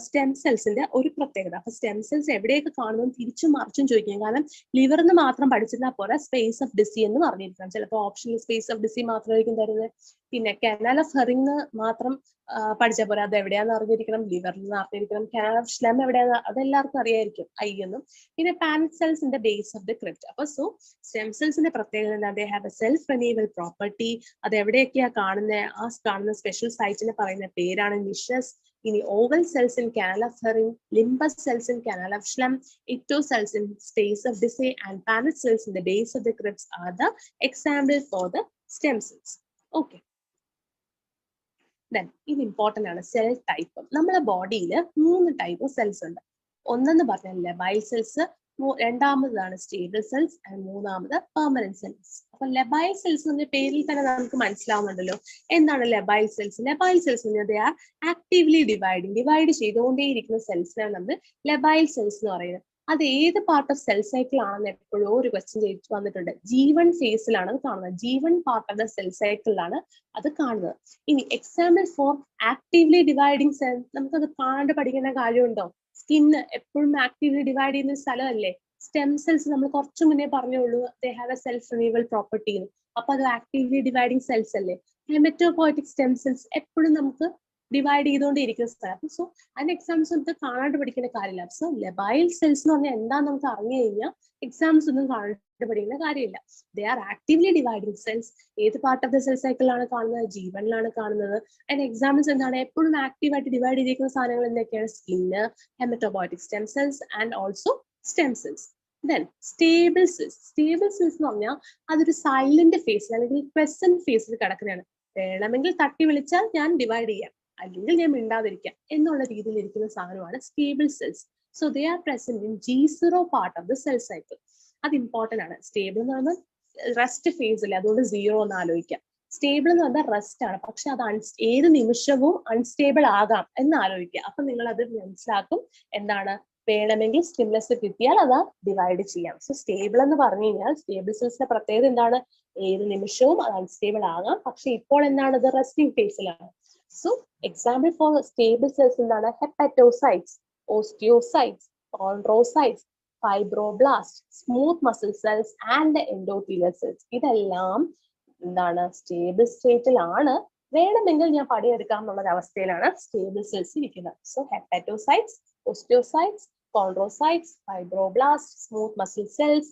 stem സെൽസിന്റെ ഒരു പ്രത്യേകത. അപ്പൊ സ്റ്റെം സെൽസ് എവിടെയൊക്കെ കാണുന്നു തിരിച്ചും മറിച്ചും ചോദിക്കും. കാരണം ലിവറിന് മാത്രം പഠിച്ചിരുന്നാൽ പോലെ സ്പേസ് ഓഫ് ഡിസി എന്ന് പറഞ്ഞിരിക്കണം. ചിലപ്പോൾ ഓപ്ഷനിൽ സ്പേസ് ഓഫ് ഡിസി മാത്രമായിരിക്കും തരുന്നത്. പിന്നെ കനാൽ ഓഫ് ഹെറിന് മാത്രം പഠിച്ച പോലെ അത് എവിടെയാന്ന് അറിഞ്ഞിരിക്കണം, ലിവറിൽ നിന്ന് അറിഞ്ഞിരിക്കണം. കനാൽ ഓഫ് ഷ്ലെം എവിടെയാന്ന് അതെല്ലാവർക്കും അറിയായിരിക്കും, ഐ എന്നും. പിന്നെ Paneth സെൽസിന്റെ base of the crypt. അപ്പൊ സോ സ്റ്റെം സെൽസിന്റെ പ്രത്യേകത എന്താ? ദേ have A self renewal property. അത് എവിടെയൊക്കെയാ കാണുന്നത്? ആ കാണുന്ന സ്പെഷ്യൽ സൈറ്റിനെ പറയുന്ന പേരാണ് നിഷസ്. ഇനി oval cells in canal of Hering, limbus cells in canal of Schlemm, Ito cells in space of Disse and Paneth cells in the base of the crypts are the example for the stem cells. Okay, then ഇത് important ആണ്. Cell type. നമ്മുടെ ബോഡിയിൽ 3 type cells ഉണ്ട്. ഒന്നെന്ന് പറഞ്ഞാൽ labile cells, രണ്ടാമതാണ് stable cells and മൂന്നാമത് permanent cells. അപ്പൊ ലെബൈൽ സെൽസ് എന്ന പേരിൽ തന്നെ നമുക്ക് മനസ്സിലാവുന്നുണ്ടല്ലോ എന്താണ് labile cells. Labile cells they are actively divide ചെയ്തുകൊണ്ടേയിരിക്കുന്ന സെൽസിനാണ് നമ്മൾ ലെബൈൽ സെൽസ് എന്ന് പറയുന്നത്. അത് ഏത് പാർട്ട് ഓഫ് സെൽ സൈക്കിൾ ആണെന്ന് എപ്പോഴും ഒരു ക്വസ്റ്റ്യൻ ചോദിച്ചു വന്നിട്ടുണ്ട്. G1 ഫേസിലാണ് അത് കാണുന്നത്. G1 part of the cell സൈക്കിളിലാണ് അത് കാണുന്നത്. ഇനി example for actively dividing cell, നമുക്കത് കാണാണ്ട് പഠിക്കേണ്ട കാര്യമുണ്ടോ? സ്കിന്ന് എപ്പോഴും ആക്റ്റീവ്ലി ഡിവൈഡ് ചെയ്യുന്ന സ്ഥലമല്ലേ. സ്റ്റെം സെൽസ് നമ്മൾ കുറച്ചു മുന്നേ പറഞ്ഞുള്ളൂ ദേ have A self renewal property. അപ്പൊ അത് ആക്റ്റീവ്ലി ഡിവൈഡിങ് സെൽസ് അല്ലേ. ഹെമറ്റോപോയറ്റിക് സ്റ്റെം സെൽസ് എപ്പോഴും നമുക്ക് ഡിവൈഡ് ചെയ്തുകൊണ്ടിരിക്കുന്ന സ്ഥലം. സോ അതിന്റെ എക്സാംസ് നമുക്ക് കാണാണ്ട് പഠിക്കേണ്ട കാര്യമില്ല. സോ ലെബൈൽ സെൽസ് എന്ന് പറഞ്ഞാൽ എന്താ നമുക്ക് അറിഞ്ഞു കഴിഞ്ഞാൽ എക്സാംസ് ഒന്നും കാണാണ്ട് പഠിക്കേണ്ട കാര്യമില്ല. ദേ ആർ ആക്റ്റീവ്ലി ഡിവൈഡിങ് സെൽസ്. ഏത് പാർട്ട് ഓഫ് ദ സെൽ സൈക്കിളിലാണ് കാണുന്നത്? G1 കാണുന്നത്. അതിന്റെ എക്സാമ്പിൾസ് എന്താണ്? എപ്പോഴും ആക്റ്റീവായിട്ട് ഡിവൈഡ് ചെയ്തിരിക്കുന്ന സാധനങ്ങൾ എന്തൊക്കെയാണ്? Skin, hematopoietic stem cells and also stem cells. Then stable cells. Stable cells എന്ന് പറഞ്ഞാൽ അതൊരു സൈലന്റ് ഫേസിൽ അല്ലെങ്കിൽ പ്രസന്റ് ഫേസിൽ കിടക്കുന്നതാണ്. വേണമെങ്കിൽ തട്ടി വിളിച്ചാൽ ഞാൻ ഡിവൈഡ് ചെയ്യാം, അല്ലെങ്കിൽ ഞാൻ മിണ്ടാതിരിക്കാം എന്നുള്ള രീതിയിൽ ഇരിക്കുന്ന സാധനമാണ് stable cells. So they are present in G0 part of the cell cycle. അത് ഇമ്പോർട്ടന്റ് ആണ്. സ്റ്റേബിൾ എന്ന് പറയുന്നത് റെസ്റ്റ് ഫേസിൽ, അതുകൊണ്ട് 0 എന്ന് ആലോചിക്കാം. സ്റ്റേബിൾ എന്ന് പറഞ്ഞാൽ റെസ്റ്റ് ആണ്, പക്ഷെ അത് ഏത് നിമിഷവും അൺസ്റ്റേബിൾ ആകാം എന്ന് ആലോചിക്കുക. അപ്പൊ നിങ്ങൾ അത് മനസ്സിലാക്കും എന്താണ് വേണമെങ്കിൽ സ്റ്റിമുലസ് കിട്ടിയാൽ അത് ഡിവൈഡ് ചെയ്യാം. സോ സ്റ്റേബിൾ എന്ന് പറഞ്ഞു കഴിഞ്ഞാൽ സ്റ്റേബിൾ സെൽസിന്റെ പ്രത്യേകത എന്താണ്? ഏത് നിമിഷവും അത് അൺസ്റ്റേബിൾ ആകാം, പക്ഷെ ഇപ്പോൾ എന്താണ്? ഇത് resting ഫേസിലാണ്. So example for stable cells എന്താണ്? Hepatocytes, osteocytes, chondrocytes, fibroblasts, smooth muscle cells and endothelial cells. ഇതെല്ലാം എന്താണ്? സ്റ്റേബിൾ സ്റ്റേറ്റിലാണ്. വേണമെങ്കിൽ ഞാൻ പടിയെടുക്കാം എന്നുള്ള അവസ്ഥയിലാണ് സ്റ്റേബിൾ സെൽസ് ഇരിക്കുന്നത്. So hepatocytes, osteocytes, chondrocytes, fibroblast, smooth muscle cells,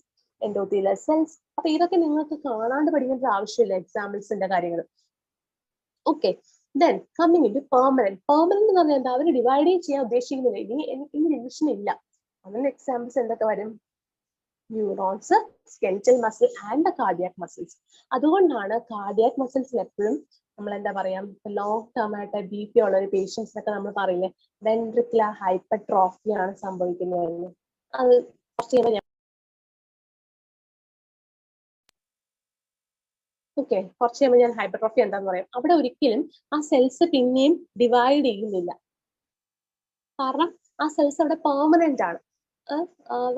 endothelial cells. അപ്പൊ ഇതൊക്കെ നിങ്ങൾക്ക് കാണാണ്ട് പഠിക്കേണ്ട ആവശ്യമില്ല എക്സാമ്പിൾസിന്റെ കാര്യങ്ങൾ. Okay. Then coming into permanent. Permanent എന്ന് പറഞ്ഞാൽ എന്താ? അവർ ഡിവൈഡ് ചെയ്യാൻ ഉദ്ദേശിക്കുന്നില്ല. ഇനി ഡിവിഷൻ ഇല്ല. അതിന്റെ എക്സാമ്പിൾസ് എന്തൊക്കെ വരും? Neurons, skeletal muscle and cardiac muscles. അതുകൊണ്ടാണ് കാർഡിയാക് മസിൽസിൽ എപ്പോഴും നമ്മൾ എന്താ പറയാ, ലോങ് ടേം ആയിട്ട് BP ഉള്ള ഒരു പേഷ്യൻസിനൊക്കെ നമ്മൾ പറയില്ലേ വെൻട്രിക്കുലർ ഹൈപ്പർട്രോഫി ആണ് സംഭവിക്കുന്നത്. അത് കുറച്ച് കഴിയുമ്പോൾ കുറച്ച് കഴിയുമ്പോൾ ഞാൻ ഹൈപ്പർട്രോഫി എന്താന്ന് പറയാം. അവിടെ ഒരിക്കലും ആ സെൽസ് പിന്നെയും ഡിവൈഡ് ചെയ്യുന്നില്ല. കാരണം ആ സെൽസ് അവിടെ പെർമനന്റ് ആണ്.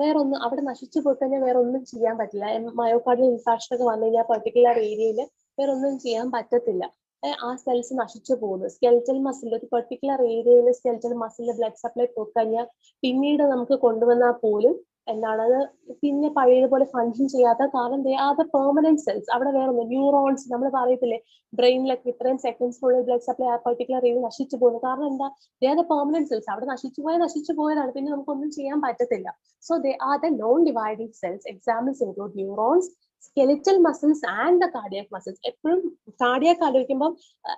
വേറൊന്നും അവിടെ നശിച്ചു പോയി കഴിഞ്ഞാൽ വേറെ ഒന്നും ചെയ്യാൻ പറ്റില്ല. മയോകാർഡിയൽ ഇൻഫാക്ഷൻ ഒക്കെ വന്നു കഴിഞ്ഞാൽ പെർട്ടിക്കുലർ ഏരിയയിൽ വേറെ ഒന്നും ചെയ്യാൻ പറ്റത്തില്ല. ആ സെൽസ് നശിച്ചു പോകുന്നു. സ്കെൽറ്റൽ മസിൽ, ഒരു പെർട്ടിക്കുലർ ഏരിയയിൽ സ്കെൽറ്റൽ മസിലിൽ ബ്ലഡ് സപ്ലൈ പോയി കഴിഞ്ഞാൽ പിന്നീട് നമുക്ക് കൊണ്ടുവന്നാൽ പോലും എന്താണ് അത് പിന്നെ പഴയതുപോലെ ഫങ്ഷൻ ചെയ്യാത്ത, കാരണം they are the permanent cells. അവിടെ വേറെ ഒന്നും, ന്യൂറോൺസ് നമ്മൾ പറയത്തില്ലേ ബ്രെയിനിലൊക്കെ ഇത്രയും സെക്കൻഡ്സിനുള്ളിൽ ബ്ലഡ് സപ്ലൈ ആ പെർട്ടിക്കുലർ ഏരിയ നശിച്ചു പോകുന്നു. കാരണം എന്താ? They are the permanent cells. അവിടെ നശിച്ചു പോയതാണ്, പിന്നെ നമുക്കൊന്നും ചെയ്യാൻ പറ്റത്തില്ല. So they are the non dividing cells. Examples include neurons, skeletal muscles and the cardiac muscles. എപ്പോഴും കാർഡിയാക് ആലോചിക്കുമ്പോൾ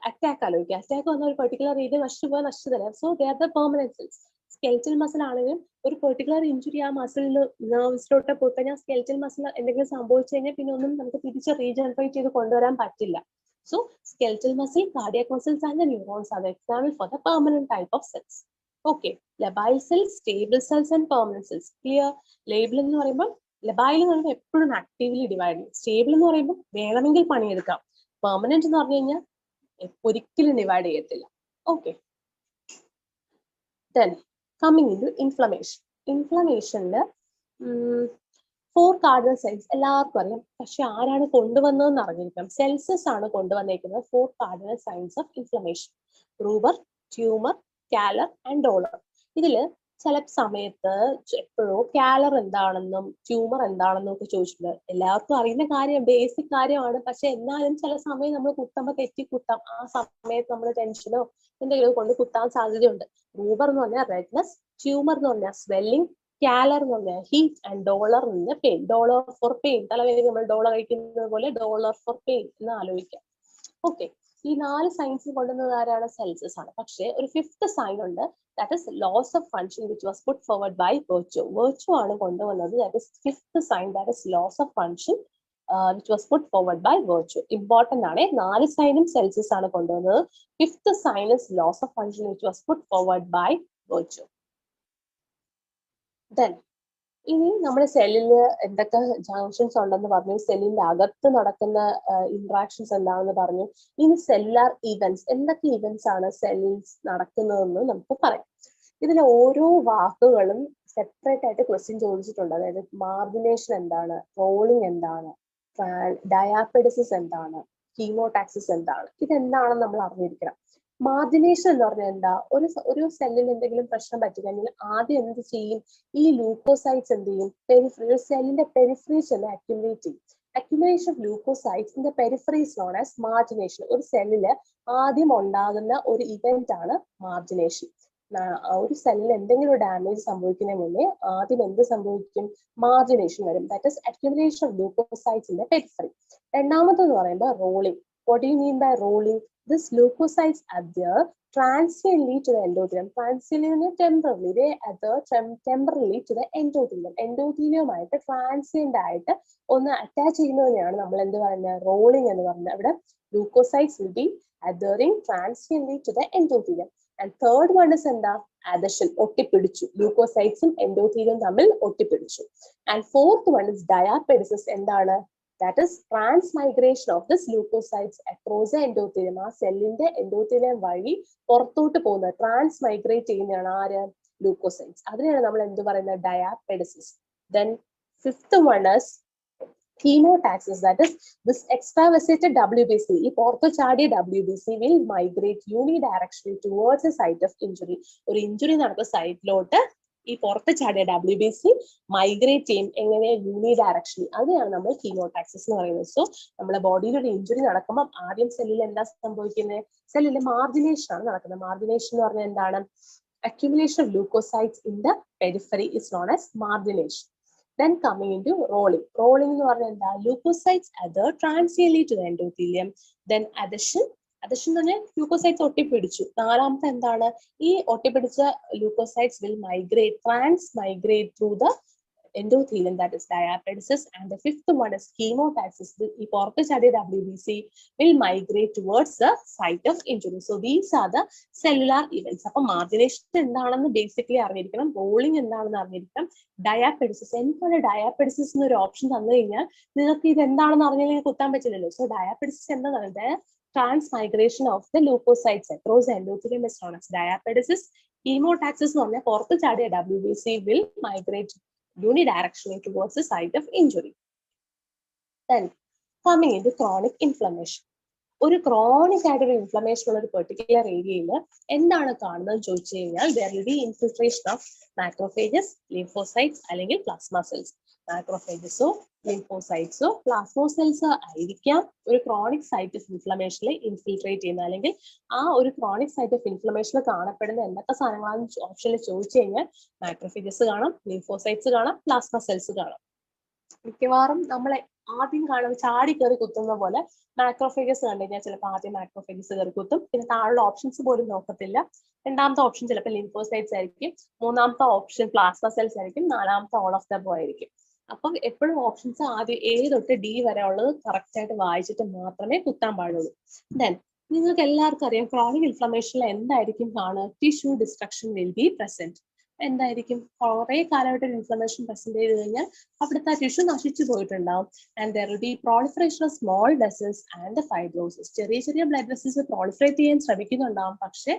അറ്റാക്ക് ആലോചിക്കുക. അറ്റാക്ക് വന്ന ഒരു പെർട്ടിക്കുലർ ഏരിയ നശിച്ചുതരാം. So they are the permanent cells. Skeletal muscle ആണെങ്കിലും ഒരു പെർട്ടിക്കുലർ ഇഞ്ചുറി ആ മസിലിൽ നെർവ്സിലോട്ട് പോയി കഴിഞ്ഞാൽ സ്കെൽറ്റൽ മസിൽ എന്തെങ്കിലും സംഭവിച്ചു കഴിഞ്ഞാൽ പിന്നെ ഒന്നും നമുക്ക് തിരിച്ച് റീജനറേറ്റ് ചെയ്ത് കൊണ്ടുവരാൻ പറ്റില്ല. So skeletal muscle, cardiac muscles and neurons are the example for the permanent type of cells. Okay. Labile cells, stable cells and permanent cells. Clear? Labile എന്ന് പറയുമ്പോൾ ലെബൈൽ എന്ന് പറയുമ്പോൾ എപ്പോഴും ആക്റ്റീവ്ലി ഡിവൈഡ് ചെയ്യും. സ്റ്റേബിൾ എന്ന് പറയുമ്പോൾ വേണമെങ്കിൽ പണിയെടുക്കാം. പെർമനന്റ് എന്ന് പറഞ്ഞു കഴിഞ്ഞാൽ ഒരിക്കലും ഡിവൈഡ് ചെയ്യത്തില്ല. Okay. Then coming into inflammation. ഇൻഫ്ലമേഷനിൽ 4 കാർഡിനൽ സൈൻസ് എല്ലാവർക്കും അറിയാം, പക്ഷെ ആരാണ് കൊണ്ടുവന്നതെന്ന് അറിഞ്ഞിരിക്കണം. സെൽസസ് ആണ് കൊണ്ടുവന്നേക്കുന്നത് 4 cardinal signs of inflammation: rubor, tumor, calor and dolor. ഇതില് ചില സമയത്ത് എപ്പോഴോ കാലർ എന്താണെന്നും ട്യൂമർ എന്താണെന്നും ഒക്കെ ചോദിച്ചിട്ടുണ്ട്. എല്ലാവർക്കും അറിയുന്ന കാര്യം, ബേസിക് കാര്യമാണ്. പക്ഷെ എന്നാലും ചില സമയം നമ്മൾ കുത്തുമ്പോൾ തെറ്റി കുത്താം. ആ സമയത്ത് നമ്മൾ ടെൻഷനോ എന്തെങ്കിലും കൊണ്ട് കുത്താൻ സാധ്യതയുണ്ട്. റൂബർ എന്ന് പറഞ്ഞാൽ റെഡ്നെസ്, ട്യൂമർ എന്ന് പറഞ്ഞാൽ സ്വെല്ലിംഗ്, കാലർ എന്ന് പറഞ്ഞാൽ ഹീറ്റ് ആൻഡ് ഡോളർ എന്ന് പറഞ്ഞാൽ പെയിൻ. ഡോളർ ഫോർ പെയിൻ, തലവേദന നമ്മൾ ഡോളർ കഴിക്കുന്നത് പോലെ ഡോളർ ഫോർ പെയിൻ എന്ന് ആലോചിക്കാം. ഓക്കെ. ഈ 4 സൈൻസ് കൊണ്ടുവന്നത് ആരാണ്? സെൽസസ് ആണ്. പക്ഷെ ഒരു 5th സൈൻ ഉണ്ട്, that is loss of function which was put forward by Virchow. Virchow ആണ് കൊണ്ടുവന്നത്. That is 5th sign, that is loss of function which was put forward by virtue. Important ആണ്. 4 സൈനും സെൽസസ് ആണ് കൊണ്ടുവന്നത്. 5th sign is loss of function which was put forward by virtue. Then ഇനി നമ്മുടെ സെല്ലിൽ എന്തൊക്കെ junctions ഉണ്ടെന്ന് പറഞ്ഞു, സെല്ലിന്റെ അകത്ത് നടക്കുന്ന ഇന്ററാക്ഷൻസ് എന്താണെന്ന് പറഞ്ഞു. ഇനി സെല്ലുലാർ ഇവന്റ്സ്, എന്തൊക്കെ ഇവന്റ്സ് ആണ് സെല്ലിൽ നടക്കുന്നതെന്ന് നമുക്ക് പറയാം. ഇതിലെ ഓരോ വാക്കുകളും സെപ്പറേറ്റ് ആയിട്ട് ക്വസ്റ്റ്യൻ ചോദിച്ചിട്ടുണ്ട്. അതായത് മാർജിനേഷൻ എന്താണ്, റോളിംഗ് എന്താണ്, ഡയാപെഡിസിസ് എന്താണ്, കീമോടാക്സിസ് എന്താണ്, ഇതെന്താണെന്ന് നമ്മൾ അറിഞ്ഞിരിക്കണം. മാർജിനേഷൻ എന്ന് പറഞ്ഞാൽ എന്താ, ഒരു സെല്ലിൽ എന്തെങ്കിലും പ്രശ്നം പറ്റിക്കഴിഞ്ഞാൽ ആദ്യം എന്ത് ചെയ്യും, ഈ ലൂക്കോസൈറ്റ്സ് എന്ത് ചെയ്യും, പെരിഫറി, സെല്ലിന്റെ പെരിഫറി ചെന്ന് അക്യുമുലേറ്റ് ചെയ്യും. Accumulation of leukocytes in the periphery is known as margination. ഒരു സെല്ലില് ആദ്യം ഉണ്ടാകുന്ന ഒരു ഇവന്റ് ആണ് മാർജിനേഷൻ. ഒരു സെല്ലിൽ എന്തെങ്കിലും ഡാമേജ് സംഭവിക്കുന്നതിന് മുന്നേ ആദ്യം എന്ത് സംഭവിക്കും, മാർജിനേഷൻ വരും. That is accumulation of leukocytes in the periphery. രണ്ടാമതെന്ന് പറയുമ്പോൾ rolling. What do you mean by rolling? This leukocytes adhere transiently to the endothelium. Transiently temporarily, they adhere temporarily to the endothelium. Endothelium ആയിട്ട് transient ആയിട്ട് ഒന്ന് attach ചെയ്യുന്നതിനെയാണ് നമ്മൾ എന്ത് പറയുന്നത്, rolling എന്ന് പറയുന്നത്. അവിടെ leukocytes will be adhering transiently to the endothelium. And third one is എന്താ, adhesion, ഒട്ടിപ്പിടിച്ചു. ലൂക്കോസൈറ്റ്സും എൻഡോത്തീലിയം തമ്മിൽ ഒട്ടിപ്പിടിച്ചു. And fourth one is diapedisis. എന്താണ്? That is transmigration of this leukocytes across the endothelium. ആ സെല്ലിന്റെ എൻഡോത്തീലിയം വഴി പുറത്തോട്ട് പോകുന്നത്, ട്രാൻസ്മൈഗ്രേറ്റ് ചെയ്യുന്നതാണ് ആര്, ലൂക്കോസൈറ്റ്സ്. അതിനെയാണ് നമ്മൾ എന്ത് പറയുന്നത്, ഡയാപെഡിസിസ്. Then fifth one is chemotaxis. That is this extravasated WBC, ഈ പുറത്ത് ചാടിയ WBC will migrate unidirectionally towards the site of injury. ഒരു ഇഞ്ചുറി നടക്കുന്ന സൈറ്റിലോട്ട് ഈ പുറത്ത് ചാടിയ WBC മൈഗ്രേറ്റ് ചെയ്യും. എങ്ങനെ, യൂണിഡയറക്ഷനിൽ. അതിനാണ് നമ്മൾ കീമോടാക്സിസ് എന്ന് പറയുന്നത്. സോ നമ്മുടെ ബോഡിയിൽ ഒരു ഇഞ്ചുറി നടക്കുമ്പോൾ ആദ്യം സെല്ലിൽ എന്താ സംഭവിക്കുന്നത്, സെല്ലിൽ മാർജിനേഷൻ ആണ് നടക്കുന്നത്. മാർജിനേഷൻ എന്ന് പറഞ്ഞാൽ എന്താണ്, accumulation of leukocytes in the periphery is known as margination. Then coming into rolling. Rolling എന്ന് പറഞ്ഞാൽ എന്താ, leukocytes adhere transiently to the endothelium. Then adhesion. Adhesion എന്ന് പറഞ്ഞാൽ ലൂക്കോസൈറ്റ്സ് ഒട്ടിപ്പിടിച്ചു. നാലാമത്തെ എന്താണ്, ഈ ഒട്ടിപ്പിടിച്ച leucocytes will migrate, transmigrate through the endothelium, that is diapedisis. And the fifth one is chemotaxis. ഈ പുറത്ത് ചാടിയ WBC will migrate towards the site of injury. So these are the cellular events. അപ്പൊ മാർജിനേഷൻ എന്താണെന്ന് basically അറിഞ്ഞിരിക്കണം, rolling എന്താണെന്ന് അറിഞ്ഞിരിക്കണം, ഡയാപെഡിസിസ്. എന്താണ് ഡയാപെഡിസിസ് എന്നൊരു ഓപ്ഷൻ തന്നു കഴിഞ്ഞാൽ നിങ്ങൾക്ക് ഇത് എന്താണെന്ന് അറിഞ്ഞാൽ കുത്താൻ പറ്റില്ലല്ലോ. സോ ഡയാപെഡിസിസ് എന്താണെന്ന്, transmigration of the leukocytes across the endothelium is known as diapedisis. Chemotaxis എന്ന് പറഞ്ഞാൽ പുറത്ത് ചാടിയ WBC will migrate unidirectionally towards the site of injury. Then coming into chronic inflammation. ഒരു ക്രോണിക് ആയിട്ടൊരു ഇൻഫ്ലമേഷൻ ഉള്ള ഒരു പെർട്ടിക്കുലർ ഏരിയയിൽ എന്താണ് കാണുന്നത് ചോദിച്ചു കഴിഞ്ഞാൽ, there will be infiltration of macrophages, lymphocytes അല്ലെങ്കിൽ പ്ലാസ്മ സെൽസ്. മാക്രോഫേജസോ ലിംഫോസൈറ്റ്സോ പ്ലാസ്മോ സെൽസ് ആയിരിക്കാം ഒരു ക്രോണിക് സൈറ്റ് ഓഫ് ഇൻഫ്ലമേഷനിൽ ഇൻഫിൽട്രേറ്റ് ചെയ്യുന്നത്. അല്ലെങ്കിൽ ആ ഒരു ക്രോണിക് സൈറ്റ് ഓഫ് ഇൻഫ്ലമേഷനിൽ കാണപ്പെടുന്ന എന്തൊക്കെ സാധനങ്ങളാണെന്ന് ഓപ്ഷനിൽ ചോദിച്ചു കഴിഞ്ഞാൽ മാക്രോഫേജസ് കാണാം, ലിംഫോസൈറ്റ്സ് കാണാം, പ്ലാസ്മ സെൽസ് കാണാം. മിക്കവാറും നമ്മളെ ആദ്യം കാണുമ്പോൾ ചാടി കയറി കുത്തുന്ന പോലെ മാക്രോഫേജസ് കണ്ടു കഴിഞ്ഞാൽ ചിലപ്പോൾ ആദ്യം മാക്രോഫേജസ് കയറി കുത്തും, പിന്നെ താഴെ ഓപ്ഷൻസ് പോലും നോക്കത്തില്ല. രണ്ടാമത്തെ ഓപ്ഷൻ ചിലപ്പോൾ ലിംഫോസൈറ്റ്സ് ആയിരിക്കും, മൂന്നാമത്തെ ഓപ്ഷൻ പ്ലാസ്മ സെൽസ് ആയിരിക്കും, നാലാമത്തെ ഓൾ ഓഫ് ദ ബോ ആയിരിക്കും. അപ്പം എപ്പോഴും ഓപ്ഷൻസ് ആദ്യം A തൊട്ട് D വരെ ഉള്ളത് കറക്റ്റ് ആയിട്ട് വായിച്ചിട്ട് മാത്രമേ കുത്താൻ പാടുള്ളൂ. ദെൻ നിങ്ങൾക്ക് എല്ലാവർക്കും അറിയാം ക്രോണിക് ഇൻഫ്ലമേഷനിൽ എന്തായിരിക്കും കാണുക, tissue destruction will be present. എന്തായിരിക്കും, കുറെ കാലമായിട്ട് ഒരു ഇൻഫ്ലമേഷൻ പ്രസന്റ് ചെയ്ത് കഴിഞ്ഞാൽ അവിടുത്തെ ടിഷ്യൂ നശിച്ചു പോയിട്ടുണ്ടാവും. And there will be proliferation of small vessels and fibrosis. ചെറിയ ചെറിയ ബ്ലഡ് വെസൽസ് പ്രോളിഫറേറ്റ് ചെയ്യാൻ ശ്രമിക്കുന്നുണ്ടാവും, പക്ഷേ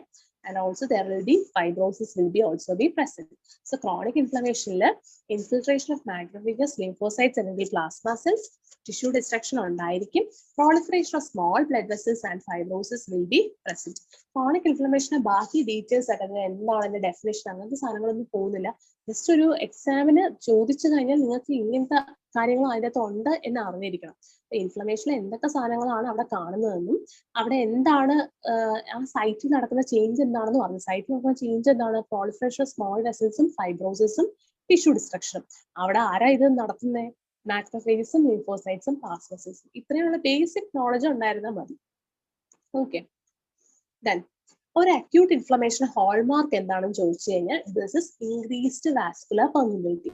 and also there will be fibrosis will be also be present. So chronic inflammation la infiltration of macrophages, lymphocytes and plasma cells, tissue destruction ഉണ്ടായിരിക്കും, proliferation of small blood vessels and fibrosis will be present. Chronic inflammation ബാക്കി details ആയിട്ട് എന്താണ് അതിന്റെ definition അങ്ങനത്തെ സാധനങ്ങളൊന്നും പോകുന്നില്ല. Just ഒരു എക്സാമിന് ചോദിച്ചു കഴിഞ്ഞാൽ നിങ്ങൾക്ക് ഇങ്ങനത്തെ കാര്യങ്ങൾ അതിൻ്റെ അകത്ത് ഉണ്ട് എന്ന് അറിഞ്ഞിരിക്കണം. ഇൻഫ്ലമേഷനിൽ എന്തൊക്കെ സാധനങ്ങളാണ് അവിടെ കാണുന്നതെന്നും അവിടെ എന്താണ് ആ സൈറ്റിൽ നടക്കുന്ന ചേഞ്ച് എന്താണെന്ന് പറഞ്ഞു. സൈറ്റിൽ നടക്കുന്ന ചേഞ്ച് എന്താണ്, പ്രോളിഫറേഷൻ സ്മോൾ വെസൽസും ഫൈബ്രോസിസും ടിഷ്യൂ ഡിസ്ട്രക്ഷനും. അവിടെ ആരാ ഇത് നടത്തുന്നത്, മാക്രോഫേജസും ലിംഫോസൈറ്റ്സും പ്ലാസ്മ സെൽസും. ഇത്രയുള്ള ബേസിക് നോളജ് ഉണ്ടായിരുന്നാൽ മതി. ഓക്കെ, ദെൻ ഒരു അക്യൂട്ട് ഇൻഫ്ലമേഷൻ ഹോൾമാർക്ക് എന്താണെന്ന് ചോദിച്ചു കഴിഞ്ഞാൽ this is increased vascular permeability.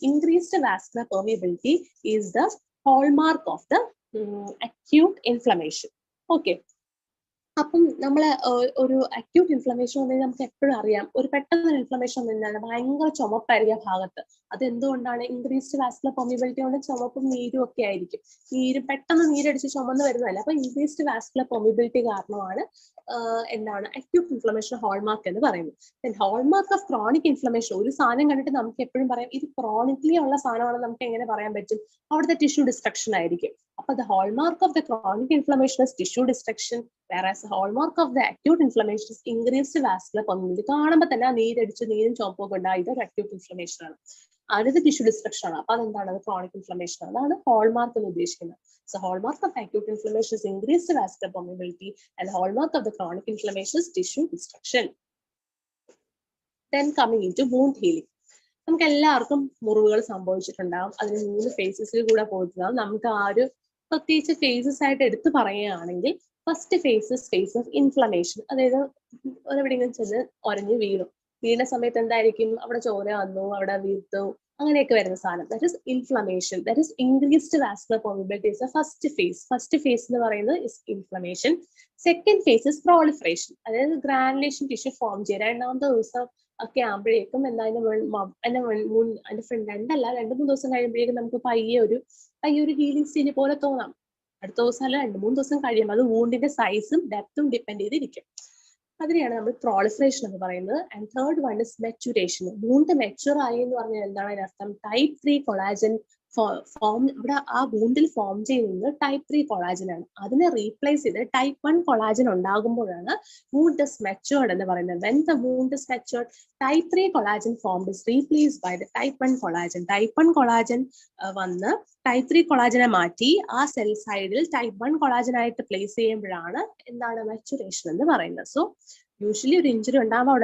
Increased vascular permeability is the hallmark of the acute inflammation. Okay, അപ്പം നമ്മളെ ഒരു അക്യൂട്ട് ഇൻഫ്ലമേഷൻ വന്നു കഴിഞ്ഞാൽ നമുക്ക് എപ്പോഴും അറിയാം, ഒരു പെട്ടെന്ന് ഇൻഫ്ലമേഷൻ വന്നു ഭയങ്കര ചുമപ്പായിരിക്കും ആ ഭാഗത്ത്. അതെന്തുകൊണ്ടാണ്? ഇൻക്രീസ്ഡ് വാസ്കുലർ പെർമിയബിലിറ്റി കൊണ്ട് ചുമപ്പും നീരും ഒക്കെ ആയിരിക്കും. പെട്ടെന്ന് നീരടിച്ച് ചുമന്ന് വരുന്നതല്ല. അപ്പൊ ഇൻക്രീസ്ഡ് വാസ്കുലർ പെർമിയബിലിറ്റി കാരണമാണ് എന്താണ് അക്യൂട്ട് ഇൻഫ്ലമേഷൻ ഹോൾമാർക്ക് എന്ന് പറയുന്നത്. ഹോൾമാർക്ക് ഓഫ് ക്രോണിക് ഇൻഫ്ലമേഷൻ, ഒരു സാധനം കണ്ടിട്ട് നമുക്ക് എപ്പോഴും പറയാം ഇത് ക്രോണിക്കലി ഉള്ള സാധനമാണെന്ന് നമുക്ക് എങ്ങനെ പറയാൻ പറ്റും? അവിടുത്തെ ടിഷ്യൂ ഡിസ്ട്രക്ഷൻ ആയിരിക്കും. അപ്പൊ the hallmark of the chronic inflammation is tissue destruction, whereas the hallmark of the acute inflammation is increased vascular permeability. കാണുമ്പോൾ തന്നെ നീരടിച്ച് നീരും ചുവപ്പൊക്കെ ഉണ്ടായി, ഇതൊരു അക്യൂട്ട് ഇൻഫ്ലമേഷൻ ആണ്. അടുത്ത ടിഷ്യൂ ഡിസ്ട്രക്ഷൻ ആണ്. അപ്പൊ അതെന്താണ്? ക്രോണിക് ഇൻഫ്ലമേഷൻ ആണ്. അതാണ് ഹോൾമാർക്ക് എന്ന് ഉദ്ദേശിക്കുന്നത്. So hallmark of acute inflammation is increased vascular permeability, and the hallmark of the chronic inflammation is tissue destruction. Then coming into wound healing. നമുക്ക് എല്ലാവർക്കും മുറിവുകൾ സംഭവിച്ചിട്ടുണ്ടാകും. അതിന് 3 ഫേസസിൽ കൂടെ പോയിട്ടുണ്ടാകും. നമുക്ക് ആ ഒരു പ്രത്യേകിച്ച് ഫേസസ് ആയിട്ട് എടുത്തു പറയുകയാണെങ്കിൽ ഫസ്റ്റ് ഫേസ് ഓഫ് ഇൻഫ്ലമേഷൻ. അതായത് എവിടെയെങ്കിലും ചെന്ന് ഒരഞ്ഞ് വീണ സമയത്ത് എന്തായിരിക്കും? അവിടെ ചോര വന്നു, അവിടെ വീർത്തു, അങ്ങനെയൊക്കെ വരുന്ന സാധനം. That is inflammation. That is increased vascular permeability is first phase. First phase എന്ന് പറയുന്നത് is inflammation. Second phase is proliferation. അതായത് ഗ്രാനുലേഷൻ ടിഷ്യൂ ഫോം ചെയ്യുക. 2ാമത്തെ ദിവസം ഒക്കെ ആകുമ്പോഴേക്കും അതിന്റെ ഫ്രണ്ട് 2-3 ദിവസം കഴിയുമ്പോഴേക്കും നമുക്ക് പയ്യെ ഒരു ഹീലിംഗ് സ്റ്റേജ് പോലെ തോന്നാം. അടുത്ത ദിവസം അല്ല 2-3 ദിവസം കഴിയുമ്പോൾ അത് വൂണ്ടിന്റെ സൈസും ഡെപ്തും ഡിപ്പെൻഡ് ചെയ്തിരിക്കും. അതിനെയാണ് നമ്മൾ പ്രോളിഫറേഷൻ എന്ന് പറയുന്നത്. And third one is maturation. Wound mature ആയി എന്ന് പറഞ്ഞാൽ എന്താണ് അതിനർത്ഥം? ടൈപ്പ് 3 കൊളാജൻ ഫോം ഇവിടെ ആ വൂണ്ടിൽ ഫോം ചെയ്യുന്നത് ടൈപ്പ് 3 കൊളാജൻ ആണ്. അതിനെ റീപ്ലേസ് ചെയ്ത് ടൈപ്പ് 1 കൊളാജൻ ഉണ്ടാകുമ്പോഴാണ് wound is matured എന്ന് പറയുന്നത്. When the wound is matured, type 3 collagen formed is replaced by the type 1 collagen. Type 1 collagen വന്ന് ടൈപ്പ് 3 കൊളാജനെ മാറ്റി ആ സെൽ സൈഡിൽ ടൈപ്പ് 1 കൊളാജൻ ആയിട്ട് പ്ലേസ് ചെയ്യുമ്പോഴാണ് എന്താണ് മെച്ചുറേഷൻ എന്ന് പറയുന്നത്. സോ യൂഷ്വലി ഒരു ഇഞ്ചുറി ഉണ്ടാകുമ്പോൾ